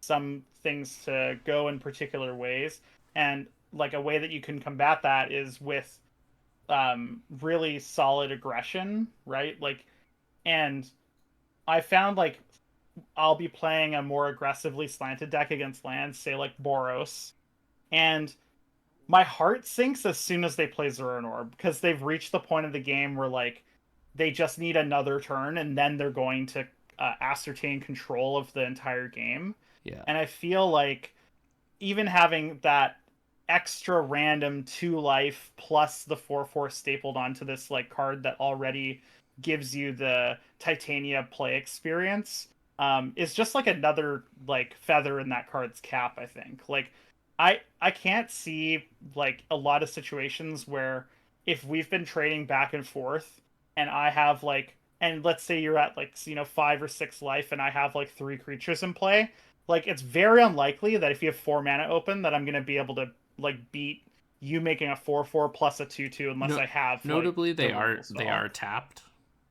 some things to go in particular ways. And like a way that you can combat that is with really solid aggression, right? Like, and I found like I'll be playing a more aggressively slanted deck against lands, say like Boros, and my heart sinks as soon as they play Zuran Orb because they've reached the point of the game where like they just need another turn, and then they're going to ascertain control of the entire game. Yeah. And I feel like even having that extra random 2 life plus the 4/4 stapled onto this like card that already gives you the Titania play experience is just like another like feather in that card's cap. I think like I can't see like a lot of situations where if we've been trading back and forth and I have like, and let's say you're at like 5 or 6 life and I have like 3 creatures in play, like it's very unlikely that if you have 4 mana open that I'm gonna be able to like beat you making a 4/4 plus a 2/2 unless No, I have like notably the they are removal they spell. are tapped.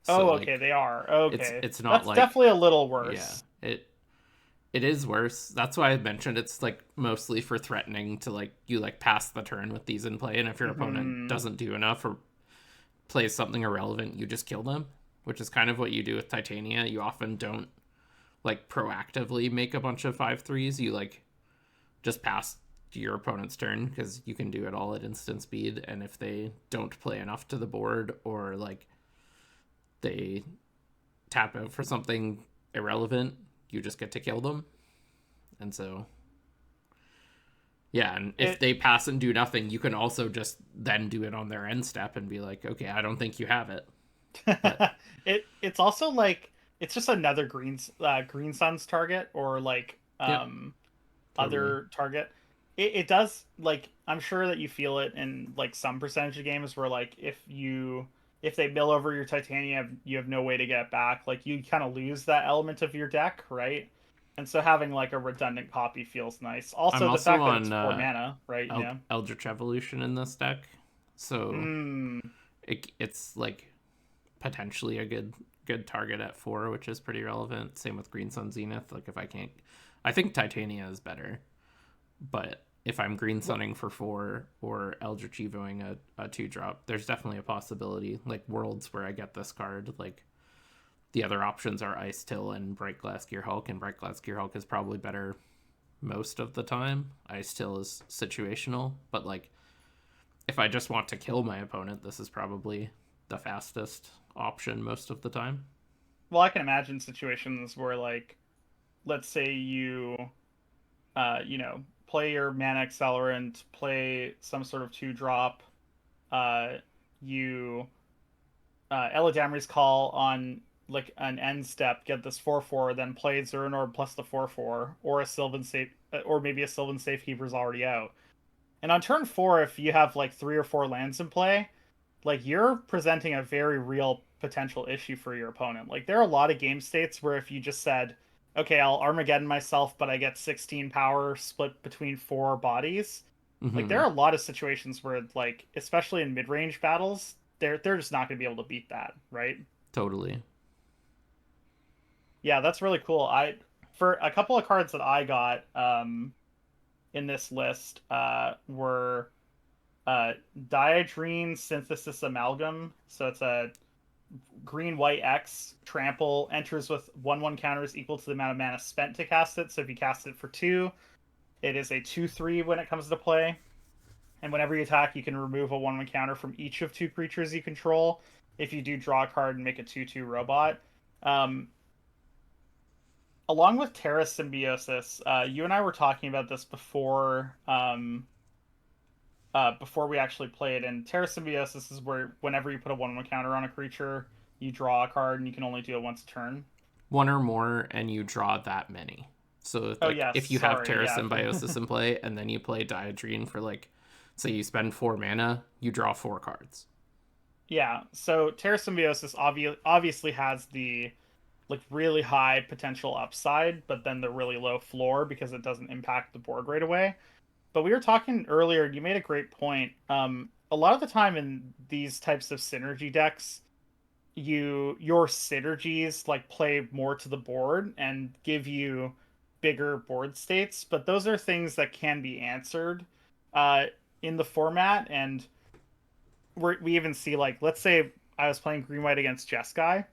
So Oh, okay, like they are. it's Okay. it's not That's like definitely a little yeah, worse. it is worse. That's why I mentioned it's like mostly for threatening to like you like pass the turn with these in play, and if your opponent Hmm. doesn't do enough or plays something irrelevant, you just kill them, which is kind of what you do with Titania. You often don't like proactively make a bunch of 5/3s. You like just pass your opponent's turn because you can do it all at instant speed, and if they don't play enough to the board or like they tap out for something irrelevant, you just get to kill them. And so yeah, and if It they pass and do nothing, you can also just then do it on their end step and be like, okay, I don't think you have it. But it's also like it's just another Green Sun's target or like yep, totally. other target. It does like I'm sure that you feel it in like some percentage of games where like if they mill over your Titania, you have no way to get it back. Like you kind of lose that element of your deck, right? And so having like a redundant copy feels nice. I'm Also, the also fact that it's on 4 mana, right? Yeah. Eldritch Evolution in this deck, so Hmm. it's like potentially a good target at 4, which is pretty relevant. Same with Green Sun Zenith. Like if I can't, I think Titania is better, but if I'm green sunning for 4 or Eldritch Evoing a 2 drop, there's definitely a possibility. Like worlds where I get this card, like the other options are Ice Till and Brightglass Gearhulk, and Brightglass Gearhulk is probably better most of the time. Ice Till is situational, but like if I just want to kill my opponent, this is probably the fastest option most of the time. Well, I can imagine situations where like let's say play your mana accelerant, play some sort of 2 drop, uh you Eladamri's Call on like an end step, get this 4/4, then play Zuran Orb plus the 4/4, or a Sylvan safe, or maybe a Sylvan Safekeeper's already out. And on turn 4, if you have like 3 or 4 lands in play, like you're presenting a very real potential issue for your opponent. Like there are a lot of game states where if you just said, okay, I'll Armageddon myself, but I get 16 power split between 4 bodies. Like there Mm-hmm. are a lot of situations where like, especially in mid-range battles, they're just not going to be able to beat that, right? Totally. Yeah, that's really cool. I for a couple of cards that I got in this list were Diadrene Synthesis Amalgam. So it's a green white X trample, enters with 1/1 counters equal to the amount of mana spent to cast it. So if you cast it for 2, it is a 2/3 when it comes to play. And whenever you attack, you can remove a 1/1 counter from each of 2 creatures you control. If you do draw a card and make a 2/2 robot. Um, Along with Terra Symbiosis, you and I were talking about this before we actually played. And Terra Symbiosis is where whenever you put a 1/1 counter on a creature, you draw a card and you can only do it once a turn. One or more, and you draw that many. So Oh like yes, if you have sorry, Terra yeah. Symbiosis in play and then you play Diadrene for like say you spend 4 mana, you draw 4 cards. Yeah, so Terra Symbiosis obviously has the like really high potential upside, but then the really low floor because it doesn't impact the board right away. But we were talking earlier, you made a great point. A lot of the time in these types of synergy decks, your synergies like play more to the board and give you bigger board states, but those are things that can be answered uh, in the format. And we even see like let's say I was playing green white against Jeskai.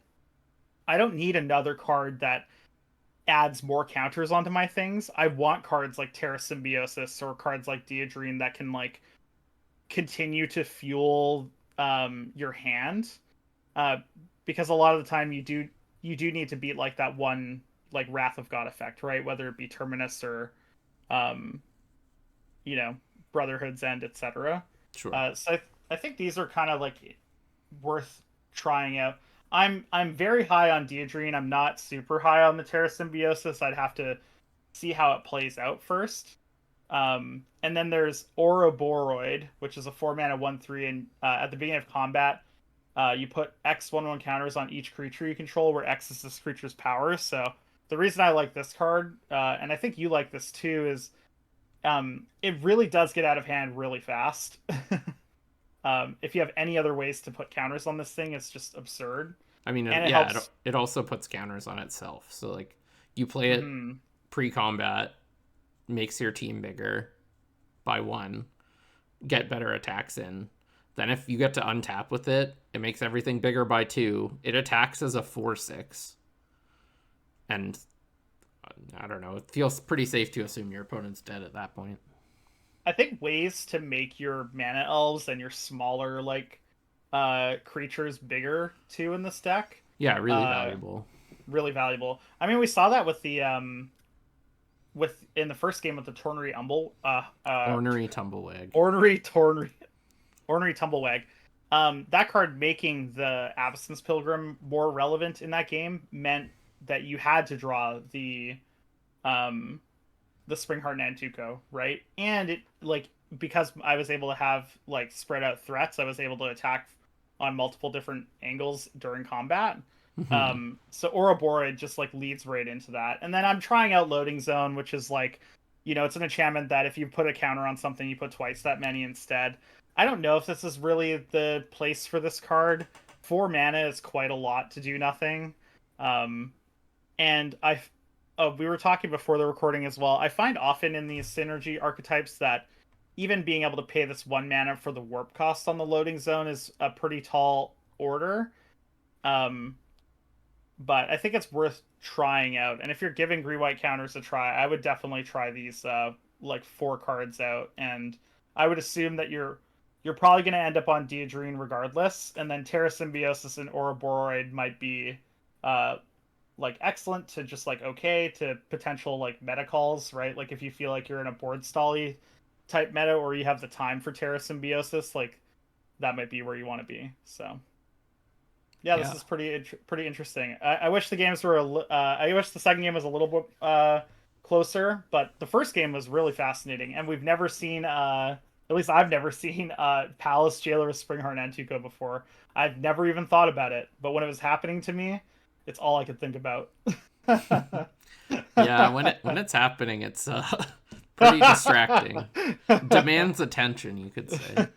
I don't need another card that adds more counters onto my things. I want cards like Terra Symbiosis or cards like Diadrene that can like continue to fuel your hand. Uh, because a lot of the time you do need to beat like that one like Wrath of God effect, right? Whether it be Terminus or um, you know, Brotherhood's End, etc. Sure. So I think these are kind of like worth trying out. I'm very high on Deodrine. I'm not super high on the Terra Symbiosis. I'd have to see how it plays out first. And then there's Ouroboros, which is a 4-mana 1/3, and at the beginning of combat, you put X/1/1 counters on each creature you control, where X is this creature's power. So the reason I like this card, and I think you like this too, is it really does get out of hand really fast. If you have any other ways to put counters on this thing, it's just absurd. I mean, And it yeah, helps. it also puts counters on itself. So like you play it Mhm. pre-combat, makes your team bigger by 1, get better attacks in. Then if you get to untap with it, it makes everything bigger by 2. It attacks as a 4/6. And I don't know, it feels pretty safe to assume your opponent's dead at that point. I think ways to make your mana elves and your smaller like creatures bigger too in this deck. Yeah, really Uh valuable. really valuable. I mean, we saw that with the with in the first game with the Ornery Tumblewag. Ornery Tumblewag. That card making the Absence Pilgrim more relevant in that game meant that you had to draw um the Springheart Nantuko, right? And it like because I was able to have like spread out threats, I was able to attack on multiple different angles during combat. So Ouroboros just like leads right into that. And then I'm trying out Loading Zone, which is like, it's an enchantment that if you put a counter on something, you put twice that many instead. I don't know if this is really the place for this card. 4 mana is quite a lot to do nothing. Um, and we were talking before the recording as well. I find often in these synergy archetypes that even being able to pay this 1 mana for the warp cost on the Loading Zone is a pretty tall order. Um, but I think it's worth trying out. And if you're giving green white counters a try, I would definitely try these like 4 cards out. And I would assume that you're probably going to end up on Deodrine regardless. And then Terra Symbiosis and Ouroboros might be uh like excellent to just like okay to potential like meta calls, right? Like if you feel like you're in a board stally type meta or you have the time for Terra Symbiosis, like that might be where you want to be. So yeah, this Yeah. is pretty interesting. I wish the games were I wish the second game was a little bit closer, but the first game was really fascinating, and we've never seen at least I've never seen Palace Jailer of Springheart Nantuko before. I've never even thought about it, but when it was happening to me, it's all I could think about. Yeah, when it's happening, it's pretty distracting. Demands attention, you could say.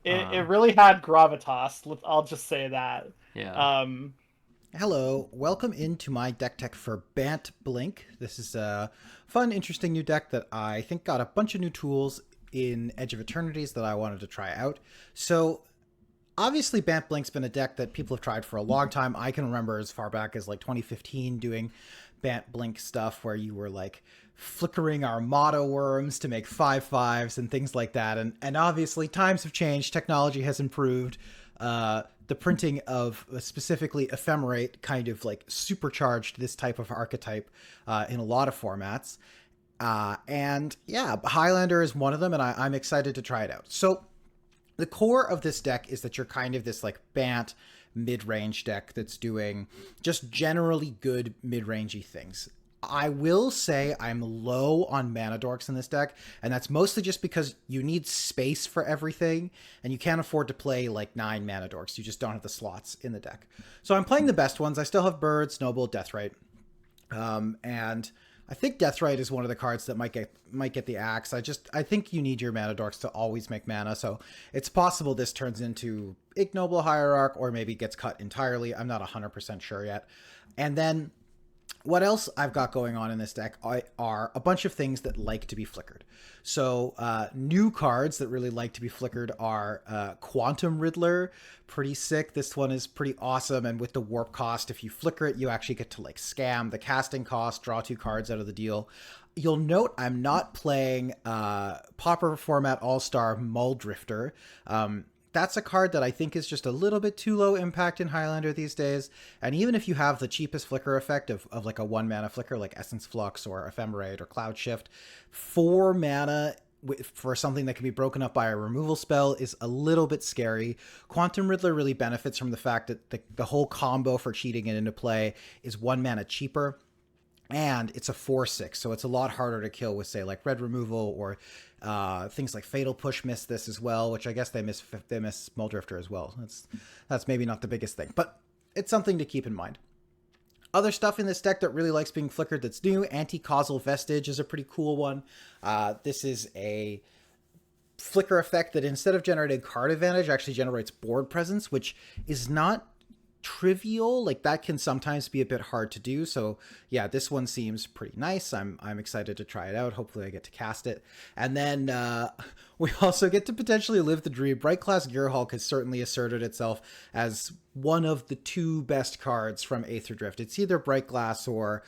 It really had gravitas. I'll just say that. Yeah. Um, Hello, welcome into my deck tech for Bant Blink. This is a fun, interesting new deck that I think got a bunch of new tools in Edge of Eternities that I wanted to try out. So obviously Bant Blink's been a deck that people have tried for a long time. I can remember as far back as like 2015 doing Bant Blink stuff where you were like flickering Armada worms to make 5/5s and things like that. And obviously times have changed, technology has improved. The printing of specifically Ephemerate kind of like supercharged this type of archetype in a lot of formats. And yeah, Highlander is one of them, and I'm excited to try it out. So the core of this deck is that you're kind of this like Bant mid-range deck that's doing just generally good mid-rangey things. I will say I'm low on mana dorks in this deck, and that's mostly just because you need space for everything, and you can't afford to play like 9 mana dorks. You just don't have the slots in the deck. So I'm playing the best ones. I still have Bird, Snowball, Deathrite, and I think Deathrite is one of the cards that might get the axe. I think you need your mana dorks to always make mana, so it's possible this turns into Ignoble Hierarch or maybe gets cut entirely. I'm not 100% sure yet. And then what else I've got going on in this deck are a bunch of things that like to be flickered. So new cards that really like to be flickered are Quantum Riddler, pretty sick. This one is pretty awesome, and with the warp cost, if you flicker it, you actually get to like scam the casting cost, draw 2 cards out of the deal. You'll note I'm not playing Pauper format All-Star Muldrifter. that's a card that I think is just a little bit too low impact in Highlander these days. And even if you have the cheapest flicker effect of like a 1 mana flicker like Essence Flux or Ephemerate or Cloud Shift, 4 mana for something that can be broken up by a removal spell is a little bit scary. Quantum Riddler really benefits from the fact that the whole combo for cheating it into play is 1 mana cheaper. And it's a 4/6, so it's a lot harder to kill with, say, like red removal, or things like Fatal Push miss this as well, which I guess they miss Mulldrifter as well. That's maybe not the biggest thing, but it's something to keep in mind. Other stuff in this deck that really likes being flickered that's new, Anti-Causal Vestige is a pretty cool one. This is a flicker effect that instead of generating card advantage, actually generates board presence, which is not trivial. Like, that can sometimes be a bit hard to do. So yeah, this one seems pretty nice. I'm excited to try it out. Hopefully I get to cast it. And then we also get to potentially live the dream. Brightglass Gearhulk has certainly asserted itself as one of the 2 best cards from Aether Drift. It's either Brightglass or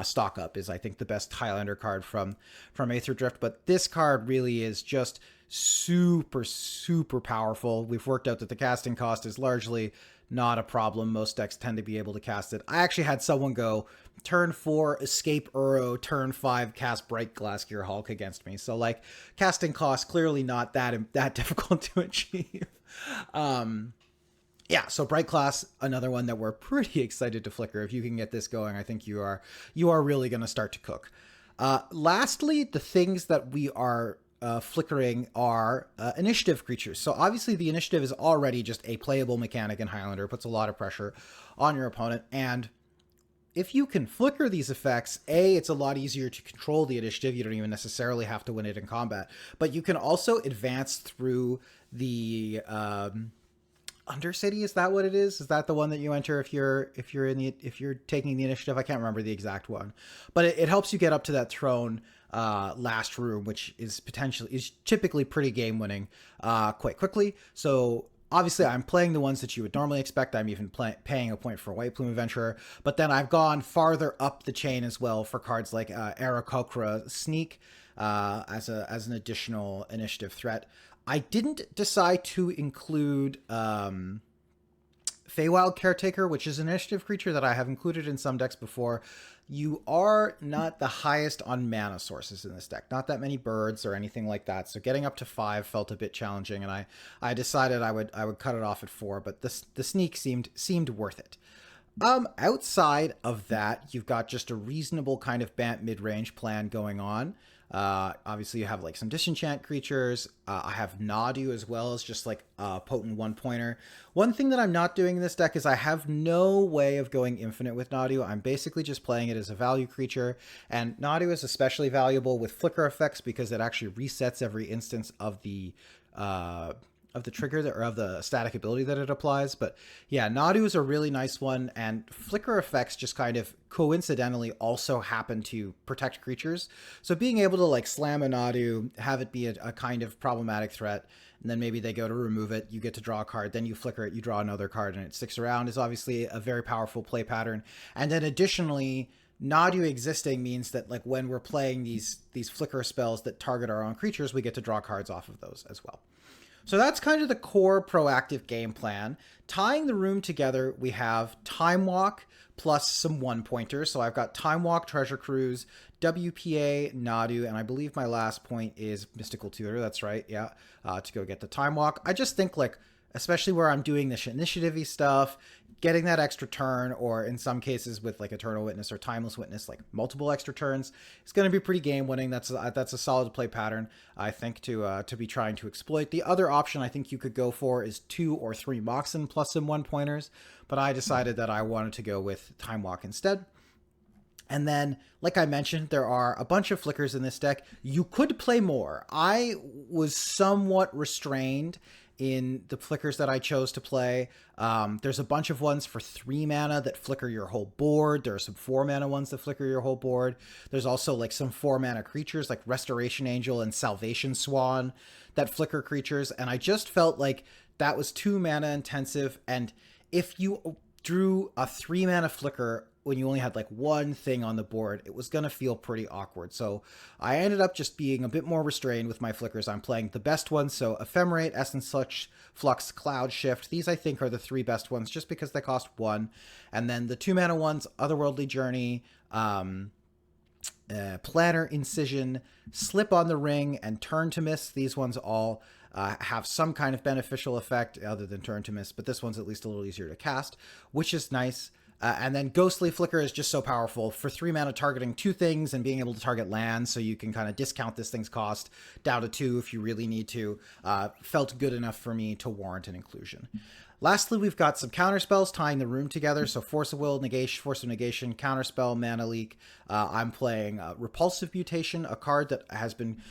Stock Up is, I think, the best Highlander card from Aether Drift. But this card really is just super, super powerful. We've worked out that the casting cost is largely not a problem. Most decks tend to be able to cast it. I actually had someone go turn 4 Escape Uro, turn 5 cast Brightglass Gearhulk against me. So like, casting cost clearly not that difficult to achieve. Yeah, so Brightglass, another one that we're pretty excited to flicker. If you can get this going, I think you are really going to start to cook. Lastly, the things that we are flickering are initiative creatures. So obviously the initiative is already just a playable mechanic in Highlander. It puts a lot of pressure on your opponent. And if you can flicker these effects, it's a lot easier to control the initiative. You don't even necessarily have to win it in combat. But you can also advance through the Undercity. Is that what it is? Is that the one that you enter if you're taking the initiative? I can't remember the exact one. But it helps you get up to that throne last room, which is typically pretty game winning quite quickly. So obviously I'm playing the ones that you would normally expect. I'm even paying a point for White Plume Adventurer, but then I've gone farther up the chain as well for cards like Aarakocra Sneak as an additional initiative threat. I didn't decide to include Feywild Caretaker, which is an initiative creature that I have included in some decks before. You are not the highest on mana sources in this deck. Not that many birds or anything like that. So getting up to 5 felt a bit challenging, and I decided I would cut it off at 4. But the sneak seemed worth it. Outside of that, you've got just a reasonable kind of Bant midrange plan going on. Obviously you have like some disenchant creatures. I have Nadu as well as just like a potent 1-pointer. One thing that I'm not doing in this deck is I have no way of going infinite with Nadu. I'm basically just playing it as a value creature, and Nadu is especially valuable with flicker effects because it actually resets every instance of the trigger or of the static ability that it applies. But yeah, Nadu is a really nice one, and flicker effects just kind of coincidentally also happen to protect creatures. So being able to like slam a Nadu, have it be a kind of problematic threat, and then maybe they go to remove it, you get to draw a card, then you flicker it, you draw another card, and it sticks around is obviously a very powerful play pattern. And then additionally, Nadu existing means that like when we're playing these flicker spells that target our own creatures, we get to draw cards off of those as well. So that's kind of the core proactive game plan. Tying the room together, we have Time Walk plus some 1-pointers. So I've got Time Walk, Treasure Cruise, WPA, Nadu, and I believe my last point is Mystical Tutor. That's right, yeah, to go get the Time Walk. I just think, like, especially where I'm doing this initiative-y stuff, getting that extra turn, or in some cases with like Eternal Witness or Timeless Witness, like multiple extra turns, it's going to be pretty game winning. That's a solid play pattern, I think, to be trying to exploit. The other option I think you could go for is 2 or 3 Moxen plus some 1-pointers, but I decided that I wanted to go with Time Walk instead. And then, like I mentioned, there are a bunch of flickers in this deck. You could play more. I was somewhat restrained in the flickers that I chose to play. There's a bunch of ones for 3 mana that flicker your whole board. There are some 4 mana ones that flicker your whole board. There's also like some 4 mana creatures like Restoration Angel and Salvation Swan that flicker creatures. And I just felt like that was too mana intensive. And if you drew a 3 mana flicker when you only had like one thing on the board, it was going to feel pretty awkward. So I ended up just being a bit more restrained with my flickers. I'm playing the best ones. So Ephemerate, Essence Flux, Cloud Shift. These I think are the 3 best ones just because they cost 1. And then the 2 mana ones, Otherworldly Journey, Planner Incision, Slip on the Ring, and Turn to Miss. These ones all have some kind of beneficial effect other than Turn to Miss, but this one's at least a little easier to cast, which is nice. And then Ghostly Flicker is just so powerful for 3 mana, targeting 2 things and being able to target lands, so you can kind of discount this thing's cost down to 2 if you really need to. Felt good enough for me to warrant an inclusion. Lastly, we've got some counterspells tying the room together. So Force of Will, Negation, Force of Negation, Counterspell, Mana Leak. I'm playing Repulsive Mutation, a card that has been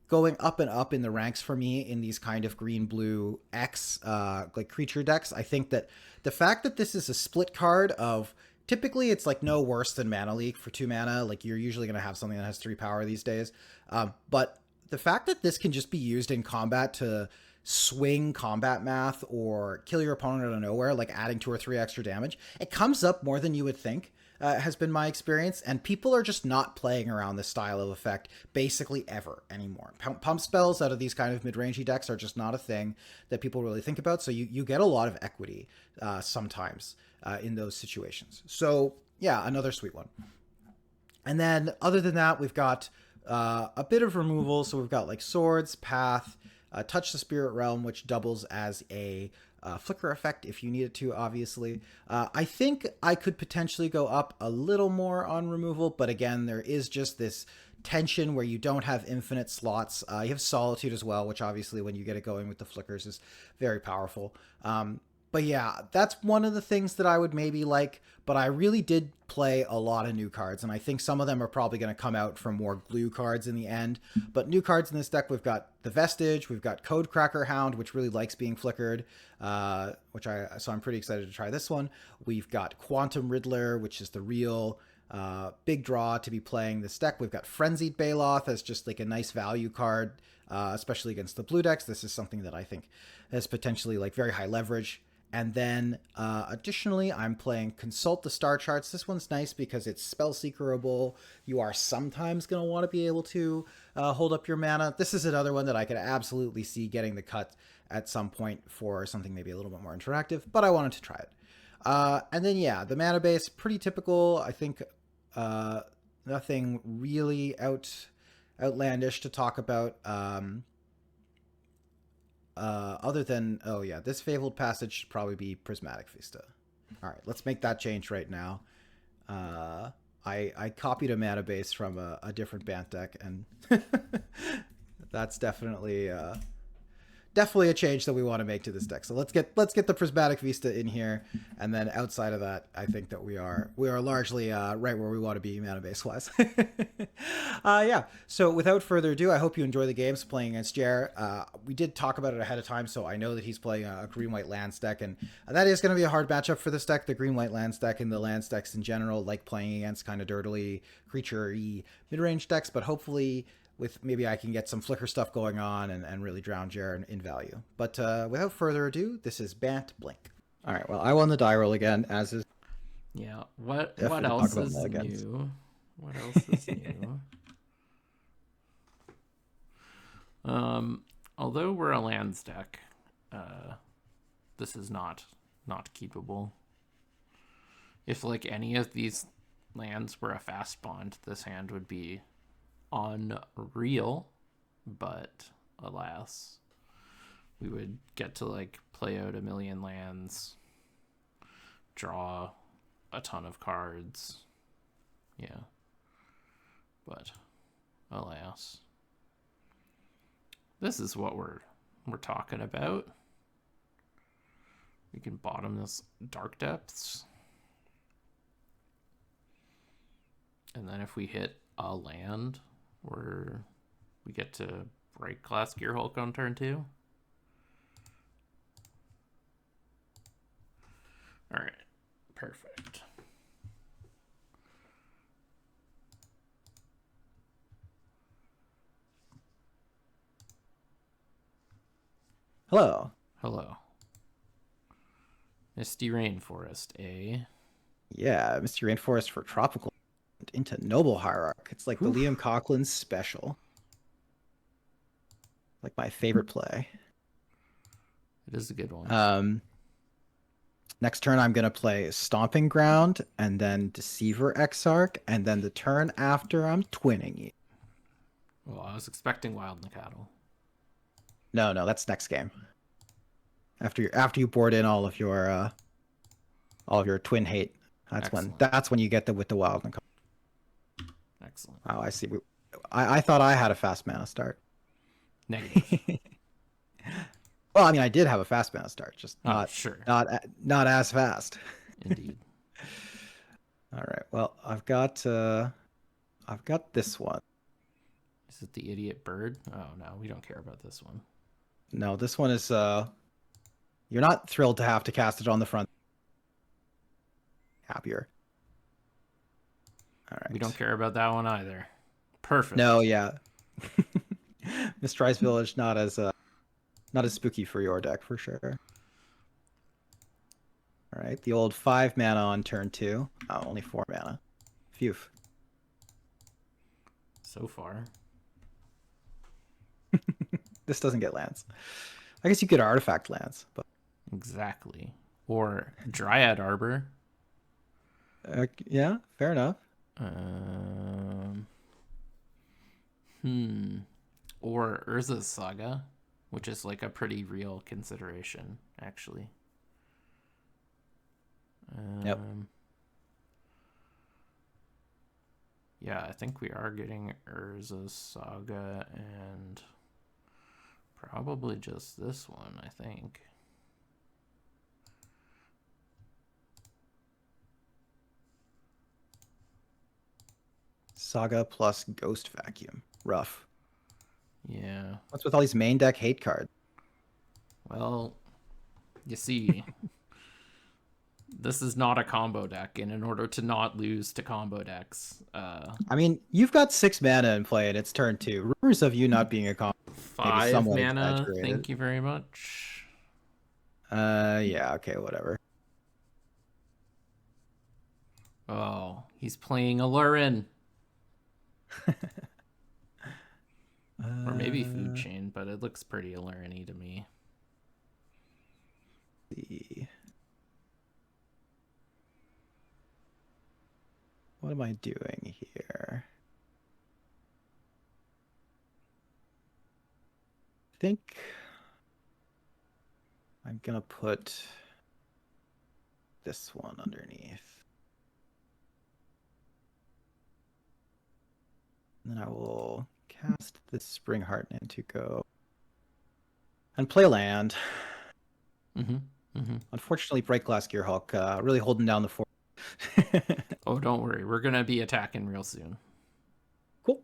going up and up in the ranks for me in these kind of green-blue X like creature decks. I think that the fact that this is a split card of, typically it's like no worse than Mana Leak for 2 mana. Like you're usually going to have something that has 3 power these days. But the fact that this can just be used in combat to swing combat math or kill your opponent out of nowhere, like adding 2 or 3 extra damage, it comes up more than you would think. Has been my experience, and people are just not playing around this style of effect basically ever anymore. Pump spells out of these kind of mid-rangey decks are just not a thing that people really think about, so you get a lot of equity sometimes in those situations. So yeah, another sweet one. And then other than that, we've got a bit of removal, so we've got like Swords, Path, Touch the Spirit Realm, which doubles as a flicker effect if you need it to, obviously. I think I could potentially go up a little more on removal, but again, there is just this tension where you don't have infinite slots. You have Solitude as well, which obviously when you get it going with the flickers is very powerful. But yeah, that's one of the things that I would maybe like, but I really did play a lot of new cards, and I think some of them are probably going to come out from more glue cards in the end. But new cards in this deck, we've got the Vestige, we've got Codecracker Hound, which really likes being flickered, so I'm pretty excited to try this one. We've got Quantum Riddler, which is the real big draw to be playing this deck. We've got Frenzied Baloth as just like a nice value card, especially against the blue decks. This is something that I think has potentially like very high leverage. And then additionally, I'm playing Consult the Star Charts. This one's nice because it's spell seekerable. You are sometimes going to want to be able to hold up your mana. This is another one that I could absolutely see getting the cut at some point for something maybe a little bit more interactive, but I wanted to try it. And then, yeah, the mana base, pretty typical. I think nothing really outlandish to talk about. Other than, oh yeah, this Fabled Passage should probably be Prismatic Vista. All right, let's make that change right now. I copied a mana base from a different Bant deck, and that's definitely a change that we want to make to this deck. So let's get the Prismatic Vista in here, and then outside of that, I think that we are largely right where we want to be mana base wise. Yeah. So without further ado, I hope you enjoy the games playing against Jer. We did talk about it ahead of time, so I know that he's playing a green-white lands deck, and that is going to be a hard matchup for this deck. The green-white lands deck and the lands decks in general like playing against kind of dirtily creature-y mid-range decks, but hopefully with maybe I can get some flicker stuff going on and really drown Jer in value. But without further ado, this is Bant Blink. All right, well, I won the die roll again, as is... Yeah, what else is new? What else is new? Although we're a lands deck, this is not keepable. If like any of these lands were a Fastbond, this hand would be unreal, but alas, we would get to like play out a million lands, draw a ton of cards, yeah, but alas, this is what we're talking about. We can bottom this Dark Depths, and then if we hit a land, we get to Brightglass Gearhulk on turn 2. All right, perfect. Hello. Misty Rainforest, eh? Yeah, Misty Rainforest for tropical into Noble Hierarch. It's like the Liam Coughlin special. Like my favorite play. It is a good one. Next turn, I'm going to play Stomping Ground and then Deceiver Exarch. And then the turn after, I'm twinning it. Well, I was expecting Wild and the Cattle. No, that's next game. After you board in all of your twin hate, that's when you get with the Wild and the Cattle. Excellent. Oh, I see. I thought I had a fast mana start. Negative. Well, I mean, I did have a fast mana start, just not as fast. Indeed. All right. Well, I've got this one. Is it the idiot bird? Oh no, we don't care about this one. No, this one is you're not thrilled to have to cast it on the front. Happier. All right. We don't care about that one either. Perfect. No, yeah. Mistrise Village not as spooky for your deck for sure. All right, the old 5 mana on turn 2. Oh, only 4 mana. Phew. So far. This doesn't get lands. I guess you could artifact lands, but exactly. Or Dryad Arbor. Yeah, fair enough. Or Urza's Saga, which is like a pretty real consideration, actually. Yep. Yeah, I think we are getting Urza's Saga and probably just this one, I think. Saga plus Ghost Vacuum. Rough. Yeah. What's with all these main deck hate cards? Well, you see, this is not a combo deck, and in order to not lose to combo decks... I mean, you've got 6 mana in play, and it's turn 2. Rumors of you not being a combo... 5 mana, thank you very much. Yeah, okay, whatever. Oh, he's playing Alurin. Or maybe Food Chain, but it looks pretty Alurin-y to me. See. What am I doing here? I think I'm gonna put this one underneath. And then I will cast this Spring Heartland to go and play land. Unfortunately, Brightglass Gearhulk really holding down the fort. Oh, don't worry. We're going to be attacking real soon. Cool.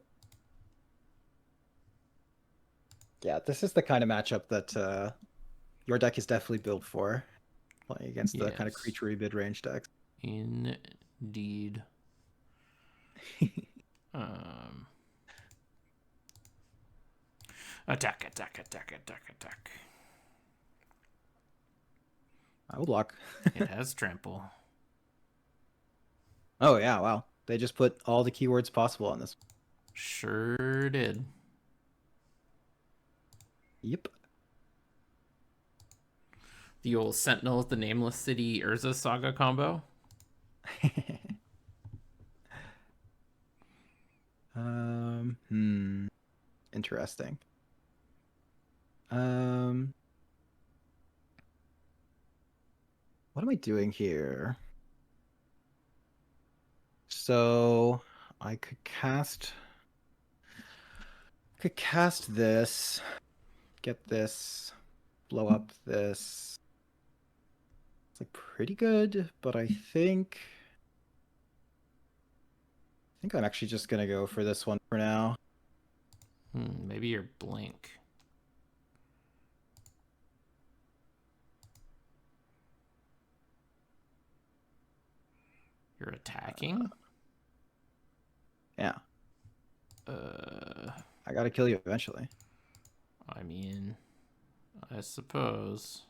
Yeah, this is the kind of matchup that your deck is definitely built for. Playing against the kind of creature-y mid-range decks. Indeed. Attack. I will block. It has trample. Oh, yeah, wow. They just put all the keywords possible on this. Sure did. Yep. The old Sentinel of the Nameless City Urza Saga combo. Interesting. What am I doing here? So I could cast this, get this, blow up this. It's like pretty good, but I think I'm actually just gonna go for this one for now. Maybe you're blank. You're attacking? Yeah. I gotta kill you eventually. I mean, I suppose.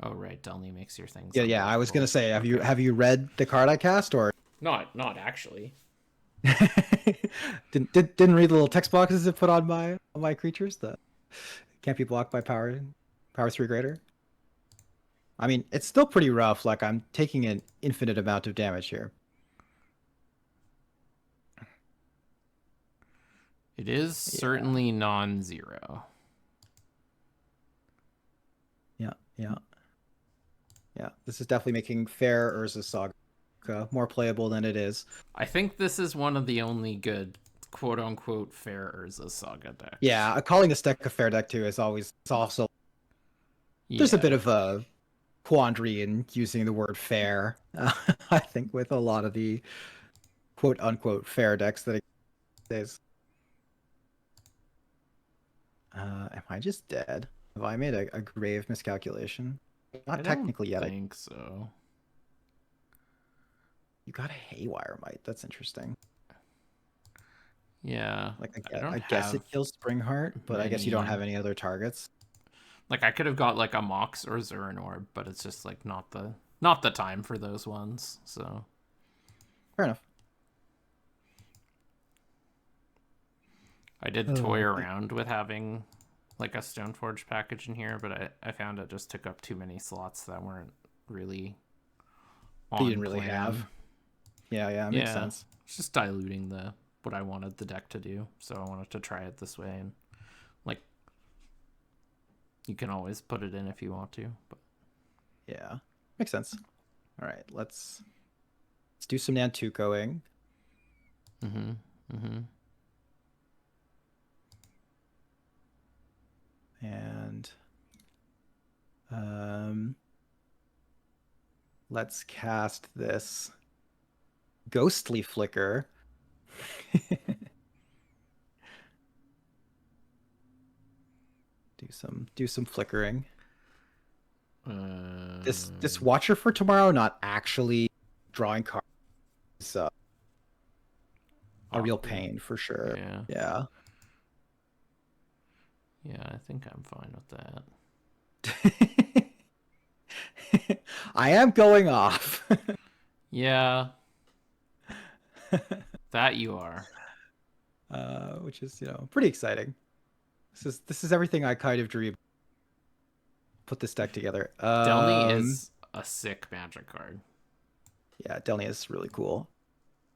Oh right, Delny makes your things. Yeah. I was gonna say, have Okay. you read the card I cast, or Not actually. didn't read the little text boxes it put on my creatures that can't be blocked by power 3 greater? I mean, it's still pretty rough. Like, I'm taking an infinite amount of damage here. It is certainly non-zero. Yeah. This is definitely making Fair Urza Saga more playable than it is. I think this is one of the only good quote-unquote fair Urza Saga decks. Yeah, calling this deck a fair deck too is also there's a bit of a quandary in using the word fair. I think with a lot of the quote unquote fair decks that exist. Am I just dead? Have I made a grave miscalculation? Not technically yet. I think so. You got a Haywire Might. That's interesting. Yeah. Like I guess it kills Springheart, but I guess you don't have any other targets. Like I could have got like a Mox or Zuran Orb, but it's just like not the time for those ones. So fair enough. I did toy around with having like a Stoneforge package in here, but I found it just took up too many slots that weren't really on you didn't really plan. have. Yeah, makes sense. It's just diluting what I wanted the deck to do, so I wanted to try it this way, and like you can always put it in if you want to, but yeah, makes sense. All right, let's do some Nantukoing. And let's cast this Ghostly Flicker. do some flickering. This Watcher for Tomorrow not actually drawing cards is a real pain for sure. Yeah. Yeah, I think I'm fine with that. I am going off. Yeah. That you are. Which is, pretty exciting. This is everything I kind of dreamed. Put this deck together. Delny is a sick Magic card. Yeah, Delny is really cool.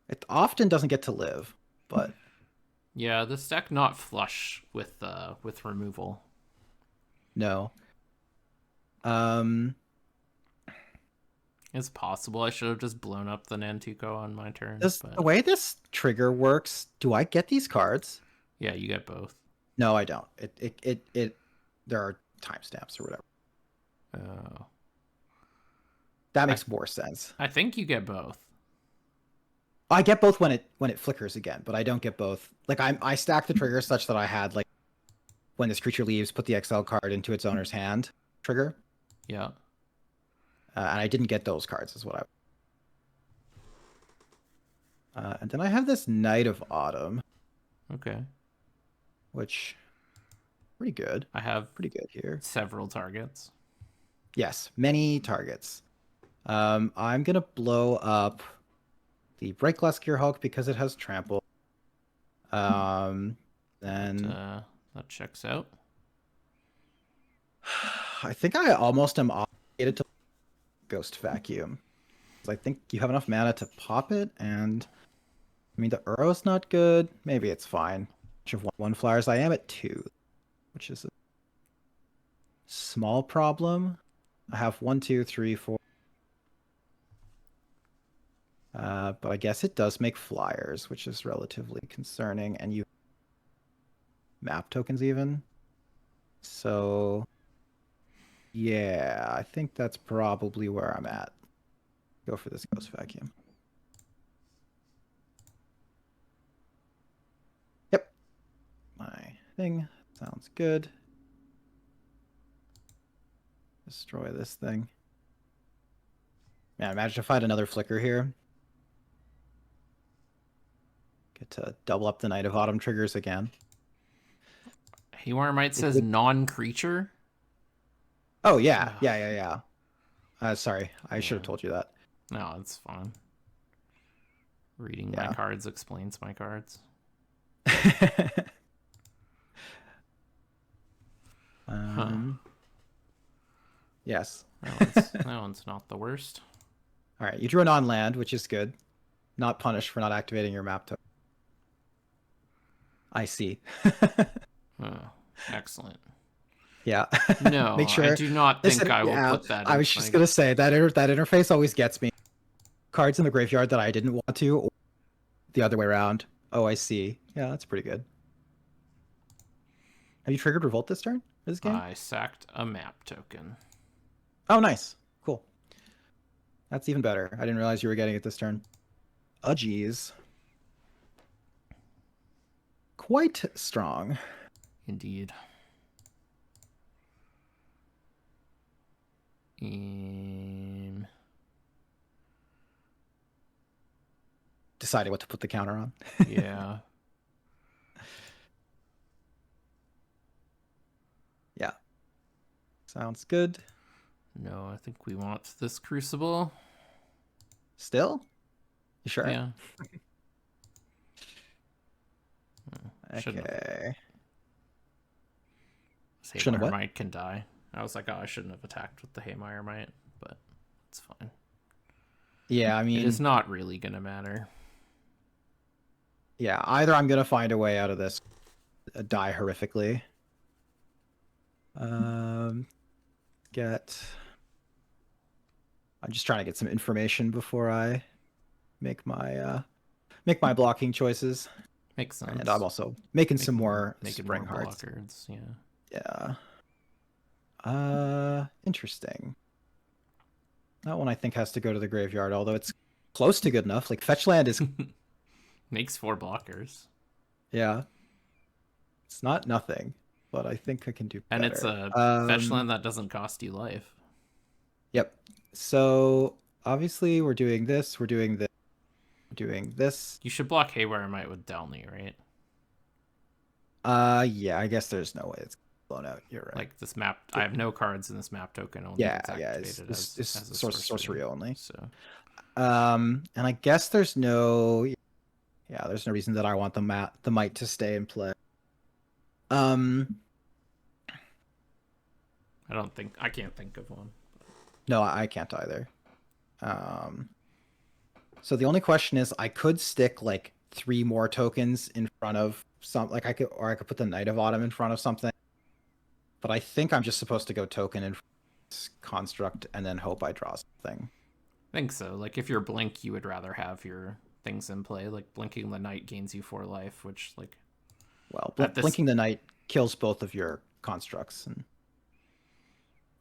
It often doesn't get to live, but yeah, this deck not flush with removal. No. It's possible I should have just blown up the Nantuko on my turn. The way this trigger works, do I get these cards? Yeah, you get both. No, I don't. It there are timestamps or whatever. Oh. That makes more sense. I think you get both. I get both when it flickers again, but I don't get both. Like I stack the trigger such that I had like when this creature leaves, put the exile card into its owner's hand trigger. Yeah. And I didn't get those cards, is what and then I have this Knight of Autumn. Okay. Which pretty good. I have pretty good here. Several targets. Yes, many targets. I'm gonna blow up the Brightglass Gearhulk because it has trample. Then that checks out. I think I almost am obligated to Ghost Vacuum. I think you have enough mana to pop it, and I mean the Uro's not good. Maybe it's fine. Of one flyers, I am at 2, which is a small problem. I have 1, 2, 3, 4. But I guess it does make flyers, which is relatively concerning, and you map tokens even. So yeah, I think that's probably where I'm at. Go for this Ghost Vacuum. Yep. My thing sounds good. Destroy this thing. Man, imagine if I had another flicker here. Get to double up the Knight of Autumn triggers again. Haywire Might says non-creature. Oh yeah. Sorry, I should have told you that. No, it's fine. Reading Yeah. my cards explains my cards. Yes. That one's not the worst. All right, you drew a non-land, which is good. Not punished for not activating your map token. I see. Excellent. Yeah. No, Make sure. I do not think I will put that. I was just gonna say that that interface always gets me. Cards in the graveyard that I didn't want to, or the other way around. Oh, I see. Yeah, that's pretty good. Have you triggered Revolt this turn? This game? I sacked a map token. Oh, nice. Cool. That's even better. I didn't realize you were getting it this turn. Oh, geez. Quite strong. Indeed. Deciding what to put the counter on. Yeah. Yeah. Sounds good. No, I think we want this Crucible. Still? You sure? Yeah. Okay. Haymire Might can die. I was like, oh, I shouldn't have attacked with the Haymire Might, but it's fine. Yeah, I mean... It is not really going to matter. Yeah, either I'm going to find a way out of this, die horrifically. I'm just trying to get some information before I make my blocking choices. Makes sense. And I'm also making some more Spring Hearts. Blockers, yeah. Interesting. That one I think has to go to the graveyard, although it's close to good enough. Like fetch land is makes 4 blockers. Yeah. It's not nothing, but I think I can do better. And it's a fetch land that doesn't cost you life. Yep. So obviously we're doing this, we're doing this, we're doing this. You should block Haywire Might with Delney, right? Yeah, I guess there's no way it's blown out. You're right. Like this map, I have no cards in this map token. Only It's sorcery only. So, and I guess there's no reason that I want the might to stay in play. I can't think of one. No, I can't either. So the only question is, I could stick like 3 more tokens in front of some, like I could put the Knight of Autumn in front of something. But I think I'm just supposed to go token in construct and then hope I draw something. I think so. Like if you're blink, you would rather have your things in play. Like blinking the Knight gains you 4 life, which like. Well, blinking the Knight kills both of your constructs, and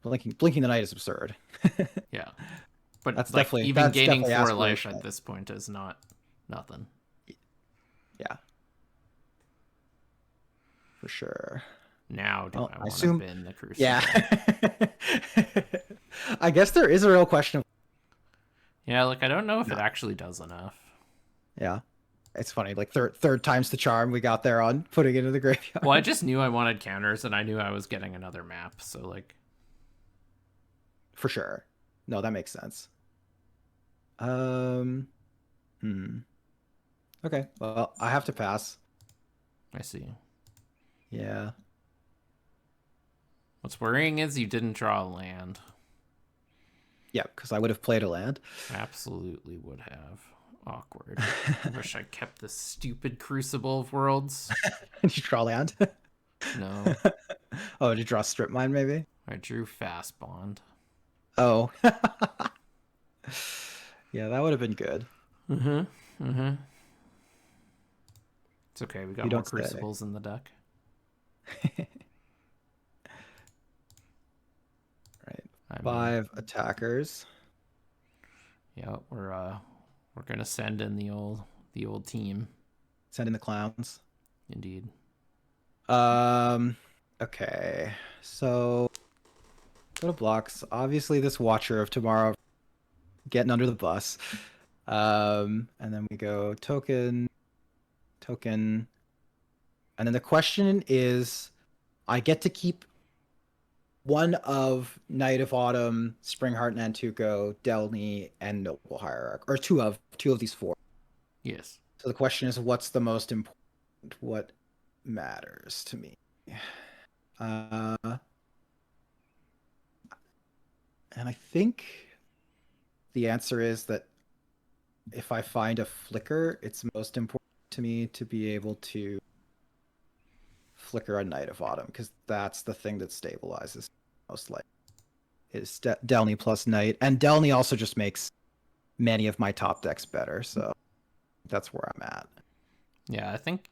blinking the Knight is absurd. Yeah, but that's like definitely even gaining 4 life at this point is not nothing. Yeah, for sure. Now do I want to bin the Crucible? Yeah. I guess there is a real question. Yeah, like I don't know if it actually does enough. Yeah. It's funny, like third time's the charm we got there on putting it into the graveyard. Well, I just knew I wanted counters, and I knew I was getting another map, so like... For sure. No, that makes sense. Okay, well, I have to pass. I see. Yeah. What's worrying is you didn't draw a land. Yeah, because I would have played a land. Absolutely would have. Awkward. I wish I kept this stupid Crucible of Worlds. Did you draw land? No. Oh, did you draw Strip Mine, maybe? I drew Fastbond. Oh. Yeah, that would have been good. It's okay, we got more Crucibles in the deck. Right. 5 attackers. Yeah, we're gonna send in the old team. Send in the clowns. Indeed. Okay. So go to blocks. Obviously this Watcher of Tomorrow getting under the bus. And then we go token. And then the question is, I get to keep one of Knight of Autumn, Springheart Nantuko, Delny, and Noble Hierarch, or two of these four. Yes. So the question is, what's the most important? What matters to me? And I think the answer is that if I find a flicker, it's most important to me to be able to flicker a Knight of Autumn, because that's the thing that stabilizes most likely. Is Delny plus Knight, and Delny also just makes many of my top decks better, so that's where I'm at. Yeah, I think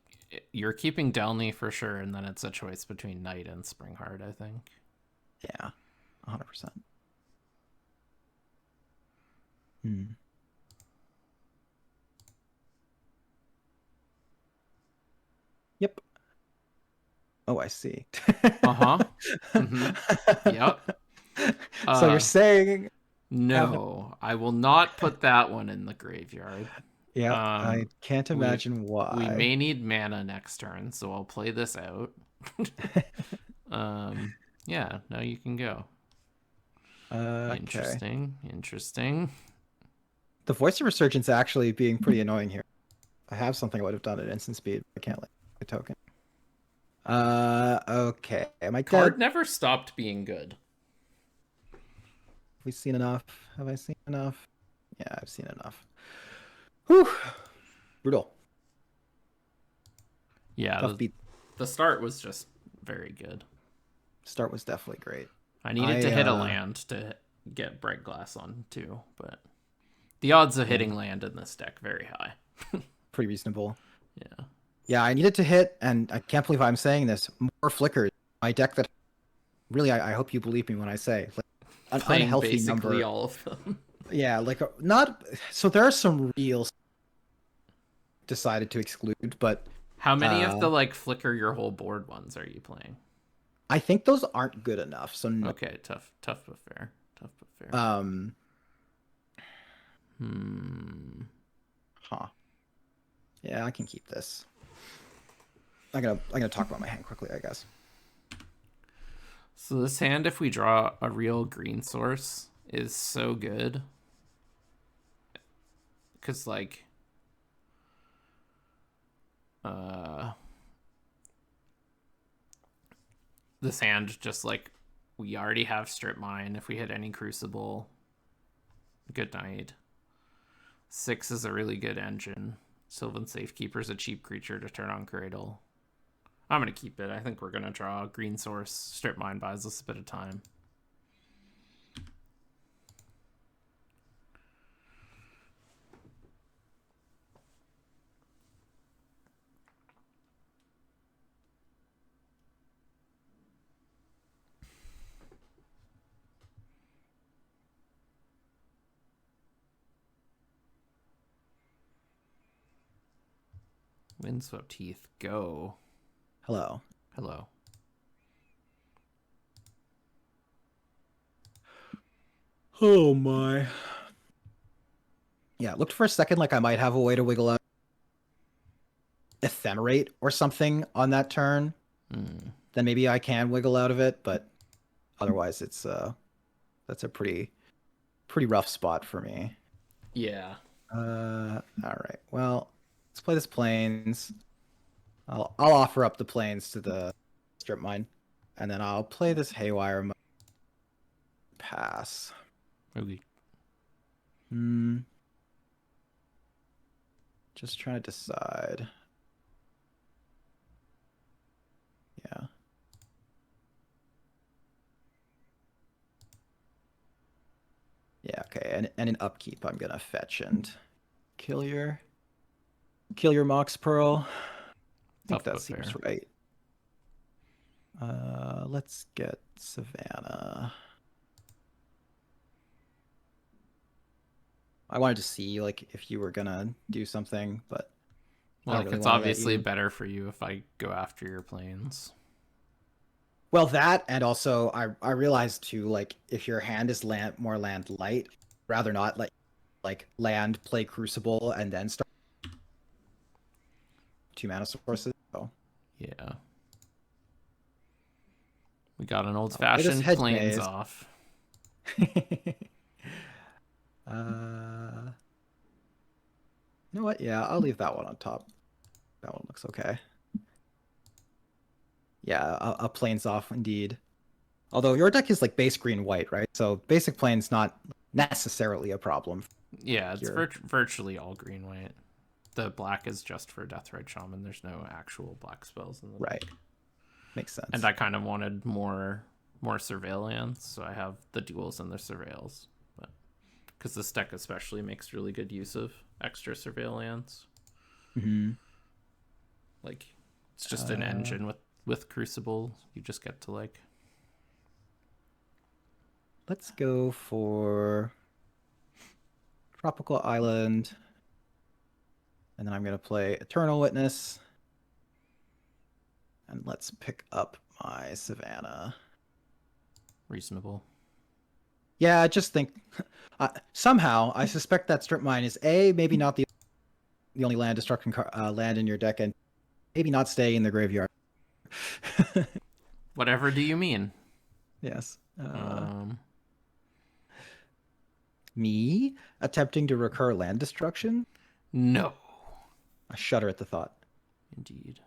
you're keeping Delny for sure, and then it's a choice between Knight and Springheart, I think. Yeah, 100%. Yep. Oh, I see. Uh-huh. Mm-hmm. Yep. So you're saying... No, I will not put that one in the graveyard. Yeah, I can't imagine why. We may need mana next turn, so I'll play this out. Yeah, now you can go. Interesting. The Voice of Resurgence actually being pretty annoying here. I have something I would have done at instant speed, but I can't like a token. Okay. Am I dead? Card never stopped being good. Have we seen enough? Have I seen enough? Yeah, I've seen enough. Whew. Brutal. Yeah, the start was just very good. Start was definitely great. I needed to hit a land to get Brightglass on too, but the odds of hitting land in this deck very high. Pretty reasonable. Yeah. Yeah, I needed to hit, and I can't believe I'm saying this, more flickers. My deck that really, I hope you believe me when I say, like, an unhealthy basically number. All of them. Yeah, like not. So there are some real decided to exclude, but how many of the like flicker your whole board ones are you playing? I think those aren't good enough. So no. Okay, tough but fair. Huh. Yeah, I can keep this. I'm gonna talk about my hand quickly, I guess. So this hand, if we draw a real green source, is so good. Because, like... this hand, just like... We already have Strip Mine. If we hit any Crucible, good night. 6 is a really good engine. Sylvan Safekeeper's a cheap creature to turn on Cradle. I'm going to keep it. I think we're going to draw a green source. Strip Mine buys us a bit of time. Windswept Heath, go. Hello. Oh my. Yeah, it looked for a second like I might have a way to wiggle out Ephemerate or something on that turn. Then maybe I can wiggle out of it, but otherwise it's that's a pretty rough spot for me. Yeah. All right. Well, let's play this Plains. I'll offer up the Plains to the Strip Mine, and then I'll play this Haywire. Pass. Okay. Just trying to decide. Yeah. Yeah, okay. And in upkeep, I'm gonna fetch and kill your Mox Pearl. I think that seems right. Let's get Savannah. I wanted to see like if you were gonna do something, but like it's obviously better for you if I go after your Plains. Well, that, and also I realized too, like if your hand is more land light, rather not like land, play Crucible, and then start 2 mana sources. So yeah. We got an latest old-fashioned hedge plains maze. off. You know what? Yeah, I'll leave that one on top. That one looks okay. Yeah, a plains off indeed. Although your deck is like base green white, right? So basic plains not necessarily a problem. Yeah, it's Here. virtually all green-white. The black is just for Deathrite Shaman. There's no actual black spells in the Right. deck. Makes sense. And I kind of wanted more surveillance, so I have the duels and the surveils. But because this deck especially makes really good use of extra surveillance. Mm-hmm. Like, it's just an engine with Crucible. You just get to like... Let's go for Tropical Island. And then I'm going to play Eternal Witness. And let's pick up my Savannah. Reasonable. Yeah, I just think... somehow, I suspect that Strip Mine is A, maybe not the only land destruction land in your deck, and maybe not stay in the graveyard. Whatever do you mean? Yes. Me attempting to recur land destruction? No. I shudder at the thought. Indeed.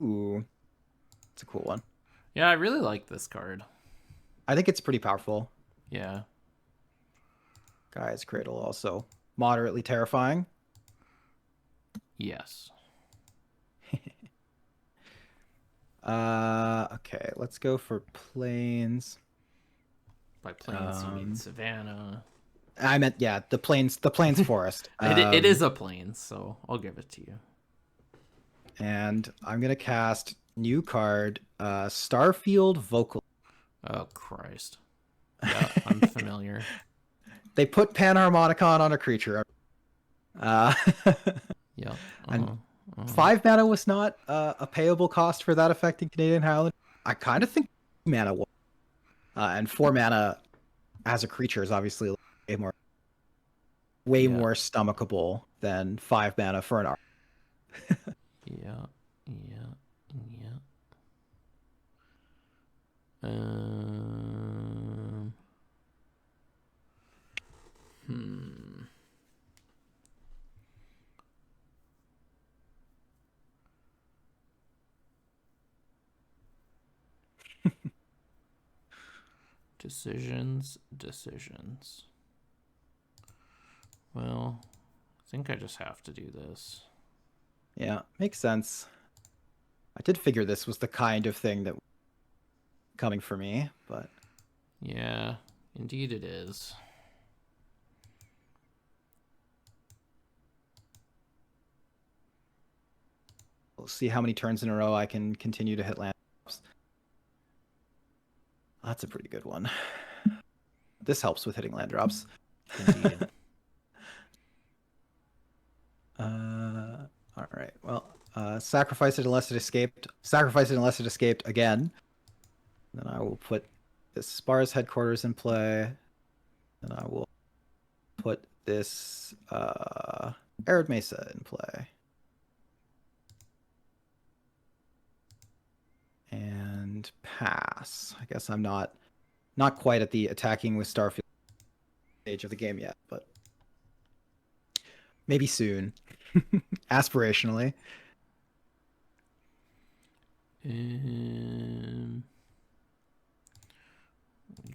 Ooh. It's a cool one. Yeah, I really like this card. I think it's pretty powerful. Yeah. Guy's Cradle also moderately terrifying. Yes. Okay, let's go for plains. By plains, you mean Savannah. I meant, yeah, the plains forest. It is a plains, so I'll give it to you. And I'm gonna cast new card, Starfield Vocal. Oh Christ! Yeah, I'm familiar. They put Panharmonicon on a creature. Yeah. And 5 mana was not a payable cost for that effect in Canadian Highlander. I kind of think 2 mana was. And 4 mana as a creature is obviously way more stomachable than 5 mana for an art. Yeah. Decisions. Well, I think I just have to do this. Yeah, makes sense. I did figure this was the kind of thing that was coming for me, but... Yeah, indeed it is. We'll see how many turns in a row I can continue to hit land drops. That's a pretty good one. This helps with hitting land drops. Indeed. All right. Well, sacrifice it unless it escaped. Sacrifice it unless it escaped again. Then I will put this Spar's headquarters in play. And I will put this Arid Mesa in play. And pass. I guess I'm not quite at the attacking with Starfield stage of the game yet, but maybe soon. Aspirationally. We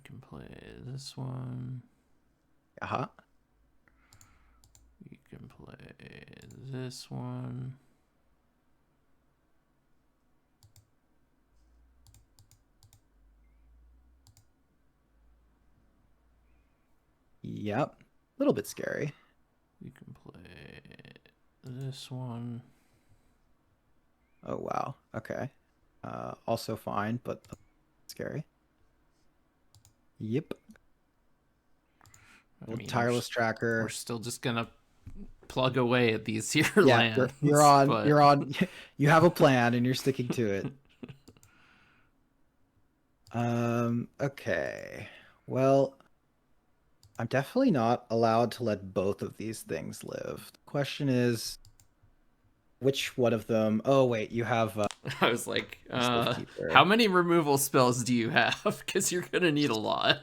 can play this one. Uh-huh. We can play this one. Yep. A little bit scary. We can play this one. Oh, wow. Okay. Also fine, but scary. Yep. Tireless Tracker. We're still just gonna plug away at these here yeah, lands. You're on. You have a plan, and you're sticking to it. Okay. Well, I'm definitely not allowed to let both of these things live. The question is, which one of them? Oh, wait, you have I was like, how Safekeeper. many removal spells do you have? Because you're gonna need a lot.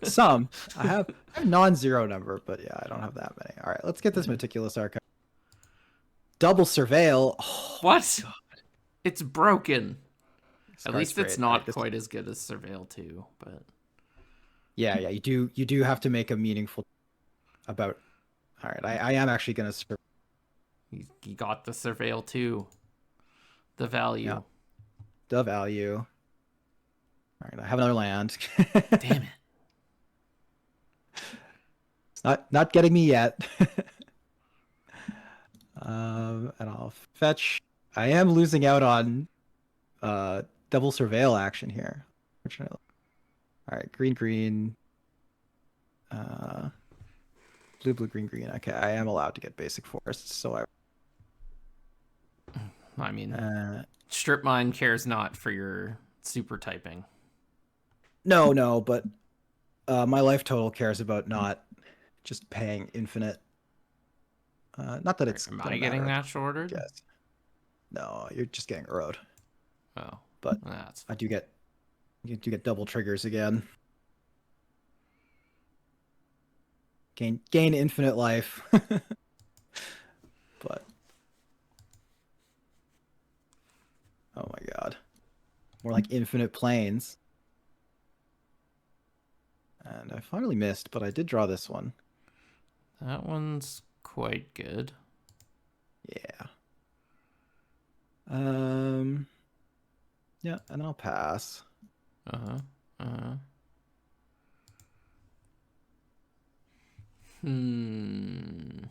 Some. I have non-zero number, but yeah, I don't have that many. All right, let's get this Meticulous Archive. Double Surveil. Oh, What? God. It's broken. This At card's least it's great. All right, not quite as good as Surveil 2, but yeah, you do have to make a meaningful about. All right, I am actually gonna. you got the Surveil 2. The value. Yeah, the value. All right, I have another land. Damn it. It's not getting me yet. And I'll fetch. I am losing out on double surveil action here. Fortunately. All right, green. Uh, blue, green. Okay, I am allowed to get basic forests, so I mean, I. Strip Mine cares not for your super typing. No, but my life total cares about not just paying infinite. Not that it's Am gonna I getting matter. natural ordered? Yes. No, you're just getting road. Oh, But that's I do get double triggers again. Gain infinite life. But oh my god. More like infinite planes. And I finally missed, but I did draw this one. that one's quite good. Yeah. Yeah, and then I'll pass. Hmm.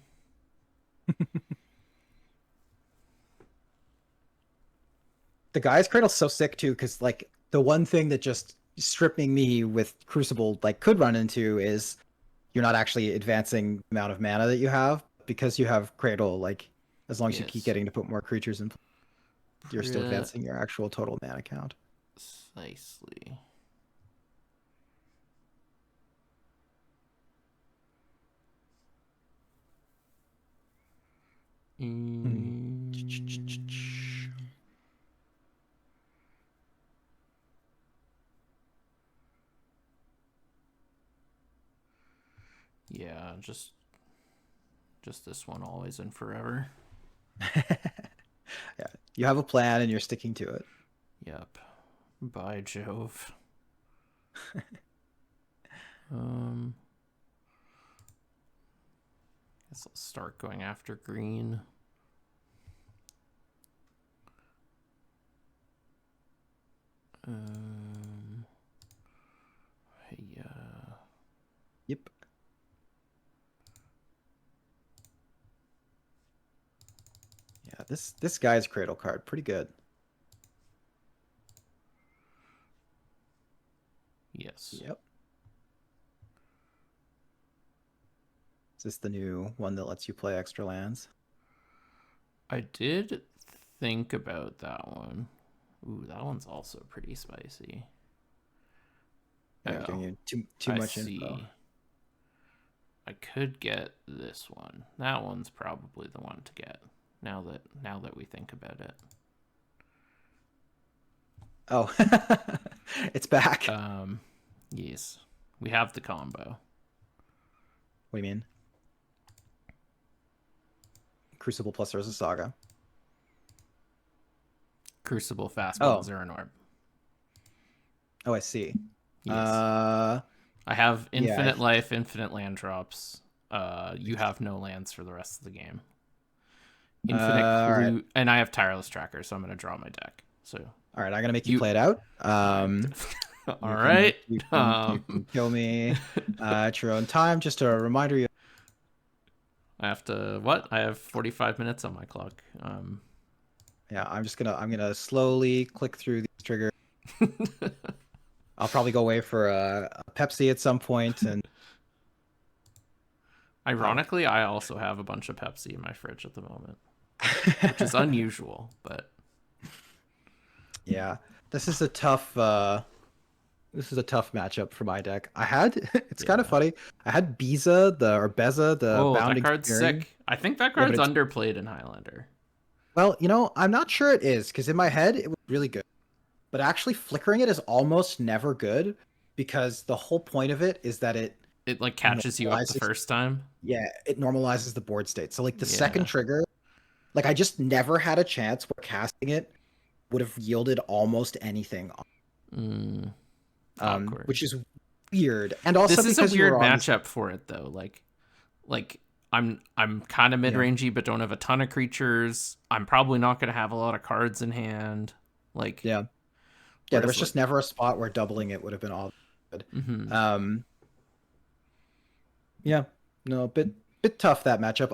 The Guy's Cradle's so sick too, because like the one thing that just stripping me with Crucible like could run into is you're not actually advancing the amount of mana that you have because you have Cradle. Like as long as you keep Yes. getting to put more creatures in, you're still advancing your actual total mana count. Precisely. Yeah, just this one always and forever. Yeah, you have a plan and you're sticking to it. Yep. By Jove. Guess I'll start going after green. Yeah. Yep. Yeah, this Guy's Cradle card, pretty good. Yes. Yep. Is this the new one that lets you play extra lands? I did think about that one. Ooh, that one's also pretty spicy. Yeah, I'm giving you too much info. I could get this one. That one's probably the one to get. Now that we think about it. Oh, it's back. Yes, we have the combo. What do you mean? Crucible plus Urza Saga. Crucible Fastbond Zuran Orb. Oh, I see. Yes. I have infinite life, infinite land drops. You have no lands for the rest of the game. Infinite clue, right. And I have Tireless Tracker, so I'm going to draw my deck. So, all right, I'm going to make you play it out. All right. You can kill me at your own time. Just a reminder, you. I have to what? I have 45 minutes on my clock. Yeah, I'm gonna slowly click through these triggers. I'll probably go away for a Pepsi at some point, and ironically, I also have a bunch of Pepsi in my fridge at the moment, which is unusual, but yeah, this is a tough This is a tough matchup for my deck. I had it's kind of Yeah. funny. I had Beza, the Oh, that Bounding card's Spearing. sick. I think that Yeah, but card's it's underplayed in Highlander. well, I'm not sure it is because in my head it was really good, but actually flickering it is almost never good because the whole point of it is that it It like catches you up the normalizes. first time. Yeah, it normalizes the board state. So like the second Yeah. trigger, like I just never had a chance where casting it would have yielded almost anything, Mm, awkward. which is weird. And also This is a because you were weird on this, matchup for it though. Like I'm kind of yeah, mid-rangey but don't have a ton of creatures. I'm probably not going to have a lot of cards in hand. Like yeah, yeah. There was whereas like just never a spot where doubling it would have been all good. mhm. Um, yeah, no, bit tough that matchup.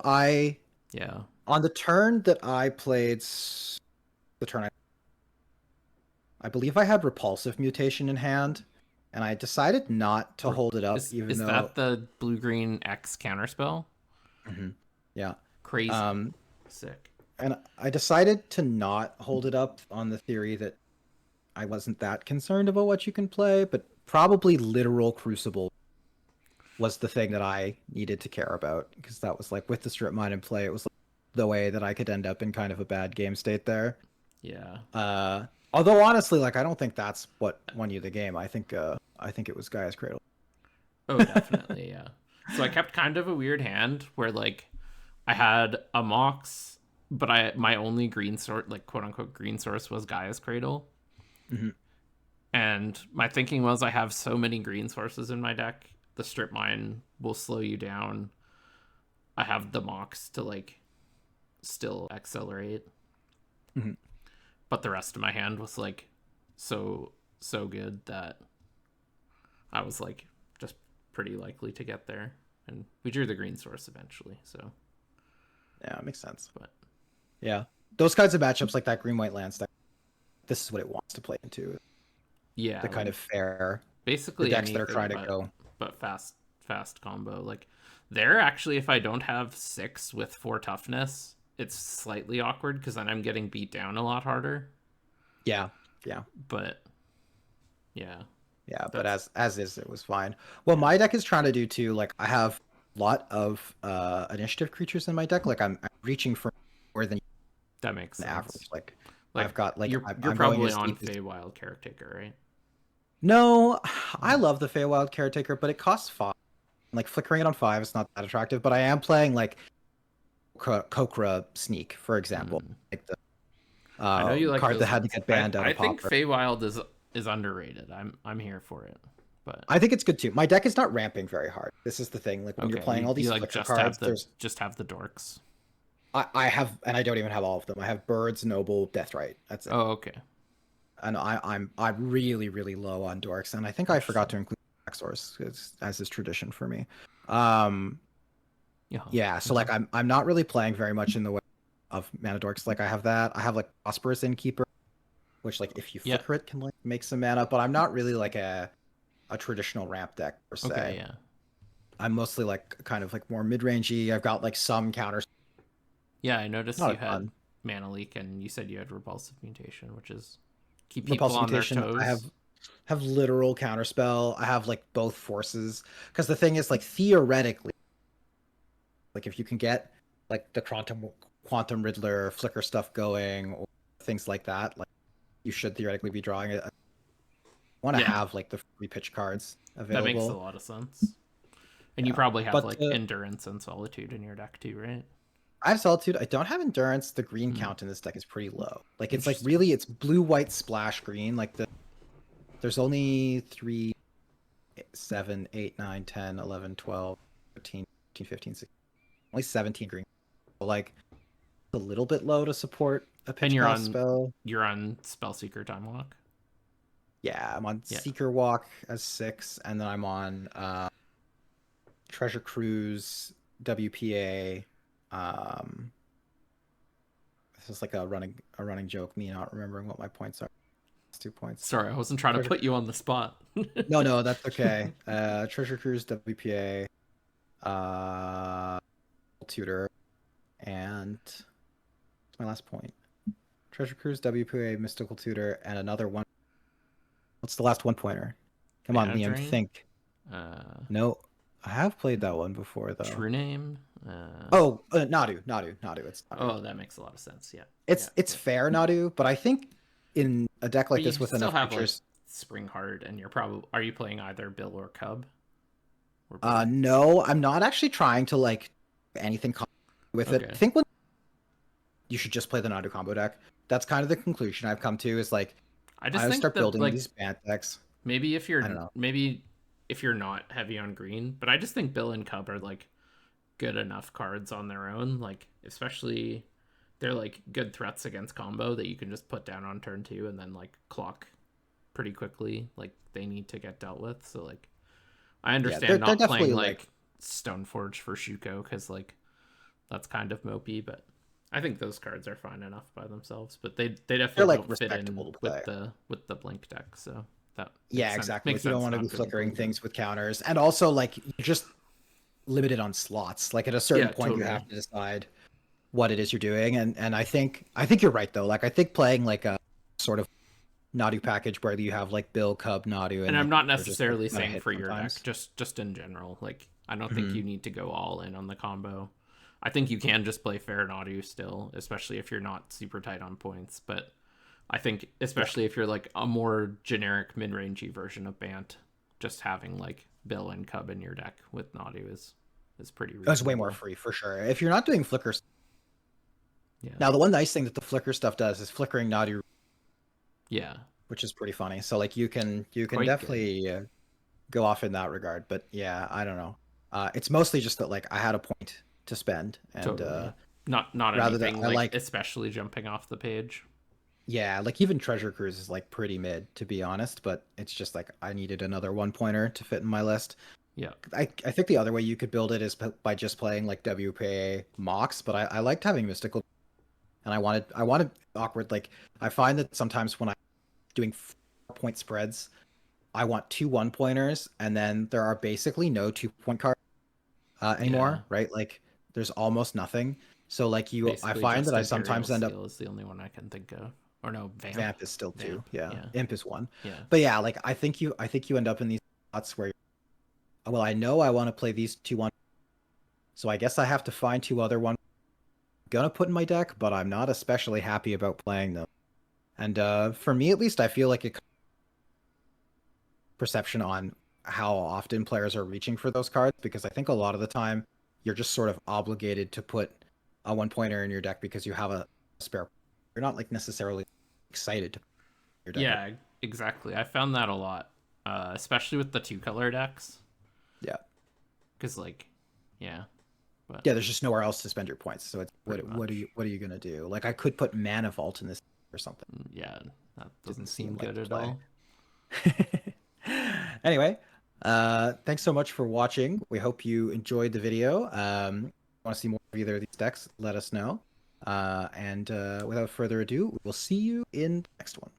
Yeah. On the turn that I played, the turn I believe I had Repulsive Mutation in hand, and I decided not to hold it up, even Is though, that the blue-green X counterspell? Mhm, yeah. Crazy. Um, Sick. and I decided to not hold it up on the theory that I wasn't that concerned about what you can play, but probably Literal Crucible was the thing that I needed to care about because that was like with the strip mine in play, it was like the way that I could end up in kind of a bad game state there. Yeah. Although honestly, like I don't think that's what won you the game. I think it was Gaia's Cradle. Oh, definitely, yeah. So I kept kind of a weird hand where like I had a Mox, but my only green source, like quote unquote green source, was Gaia's Cradle. Mhm. And my thinking was I have so many green sources in my deck, the strip mine will slow you down. I have the Mox to like still accelerate. Mhm. But the rest of my hand was like so good that I was like just pretty likely to get there. And we drew the green source eventually, so Yeah, it makes sense. but Yeah, those kinds of matchups like that green white land stack. This is what it wants to play into. yeah, The kind like of fair, the basically decks that are anything trying to go. but fast combo. Like there actually if I don't have 6 with 4 toughness, it's slightly awkward because then I'm getting beat down a lot harder. Yeah, yeah, But yeah, yeah. But that's as is, it was fine. Well, yeah, my deck is trying to do too. Like I have a lot of initiative creatures in my deck. Like I'm reaching for more than that makes an sense. average. Like Like I've got like you're I'm going probably as on deep as. Feywild Caretaker, right? No, I Oh. love the Feywild Caretaker, but it costs 5. Like flickering it on 5 is not that attractive. But I am playing like Kokra Sneak, for example, Mm. like the I know you like card that those had to ones. get I banned out I of think Pauper. Feywild is underrated. I'm here for it. But I think it's good too. My deck is not ramping very hard. This is the thing. Like when you're okay, playing all you these like flicker cards, there's just have the dorks. I have, and I don't even have all of them. I have Birds, Noble, Deathright. That's it. Oh, okay. And I'm really low on dorks, and I think I forgot Interesting. to include Source as is tradition for me. Um, Yeah. yeah. So like I'm not really playing very much in the way of mana dorks. Like I have that. I have like Prosperous Innkeeper, which like if you Yeah. flicker it can like make some mana, but I'm not really like a traditional ramp deck per Okay, se. yeah. I'm mostly like kind of like more mid-rangey. I've got like some counters, Yeah, I noticed not you a had ton. Mana Leak and you said you had Repulsive Mutation, which is keep people Repulsive on their Mutation. I toes. have literal counterspell. I have like both forces because the thing is like theoretically, like if you can get like the quantum Riddler flicker stuff going or things like that, like you should theoretically be drawing it. I want to Yeah, have like the free pitch cards that makes a available. lot of sense. And you Yeah, probably have but like Endurance and Solitude in your deck too, right? I have Solitude. I don't have Endurance. The green Hmm. count in this deck is pretty low. Like it's like Interesting. really it's blue white splash green. Like there's only 3, 7, 8, 9, 10, 11, 12, 13, 14, 15, 16, only 17 green. So like a little bit low to support a And pitch cast spell. you're on Spellseeker Time Walk. Yeah, I'm on Yeah. Seeker Walk as 6, and then I'm on Treasure Cruise, WPA. Um, this is like a running joke. Me not remembering what my points are. It's 2 points. Sorry, I wasn't trying to Treasure. put you on the spot. No, that's okay. Treasure Cruise, WPA, uh, Tutor, and my last point. Treasure Cruise, WPA, Mystical Tutor, and another one. What's the last one pointer? Come on, Mana Liam, Drain? think. Uh, No, I have played that one before though. True Name? Oh, Nadu. It's Nadu. Oh, that makes a lot of sense. Yeah. It's fair Nadu, but I think in a deck like But you this with still enough have creatures, like Spring Heart, and you're probably are you playing either Bill or Cub? Or both? no, I'm not actually trying to like anything with it. Okay. I think when you should just play the Nadu combo deck. That's kind of the conclusion I've come to. Is like I just I would think start that building like these Bant decks. maybe if I don't know. you're not heavy on green, but I just think Bill and Cub are like good enough cards on their own. Like especially they're like good threats against combo that you can just put down on turn 2 and then like clock pretty quickly. Like they need to get dealt with. So like I understand they're not definitely playing like like Stoneforge for Shuko because like that's kind of mopey, but I think those cards are fine enough by themselves. But they they're definitely like don't fit in respectable to play. with the blink deck. So that Yeah, exactly. makes Like you don't sense want to not be to flickering include them. things with counters, and also like you're just limited on slots. Like at a certain Yeah, point, you totally. have to decide what it is you're doing, and I think you're right though. Like I think playing like a sort of Nadu package where you have like Bill, Cub, Nadu, And and I'm then not are just like necessarily gonna saying hit for your deck, sometimes. just in general. Like I don't think Hmm. you need to go all in on the combo. I think you can just play fair Nadu still, especially if you're not super tight on points. But I think Yeah, especially if you're like a more generic mid-rangey version of Bant, just having like Bill and Cub in your deck with Nadu is pretty it's way more reasonable. free for sure. If you're not doing flicker, Yeah. now the one nice thing that the flicker stuff does is flickering Nadu, Yeah. which is pretty funny. So like you can Quite good. definitely go off in that regard. But yeah, I don't know. It's mostly just that like I had a point to spend, and Totally. Not rather than anything I like like especially jumping off the page. yeah, like even Treasure Cruise is like pretty mid to be honest, but it's just like I needed another one pointer to fit in my list. Yeah. I think the other way you could build it is by just playing like WPA Mox, but I liked having Mystical, and I wanted awkward. Like I find that sometimes when I'm doing 4-point spreads, I want two 1-pointers, and then there are basically no 2-point cards Yeah. anymore, right? Like there's almost nothing. So like I Basically find that just I sometimes Imperial end up Seal is the only one I can think of. Or no, Vamp. Vamp is still 2, Vamp. yeah. Yeah. Imp is 1, Yeah. but yeah, like I think you end up in these spots where well I know I want to play these two 1, so I guess I have to find two other 1 gonna put in my deck, but I'm not especially happy about playing them. And for me at least, I feel like it perception on how often players are reaching for those cards, because I think a lot of the time you're just sort of obligated to put a 1-pointer in your deck because you have a spare. You're not like necessarily excited to put your deck. Yeah, exactly. I found that a lot. Especially with the 2-color decks. Yeah. Because like, yeah. But Yeah, there's just nowhere else to spend your points. So it's pretty what are much. you gonna do? Like I could put Mana Vault in this or something. Yeah, that doesn't Didn't seem seem like good the at play. all. Anyway, thanks so much for watching. We hope you enjoyed the video. Want to see more of either of these decks? Let us know. And without further ado, we'll see you in the next one.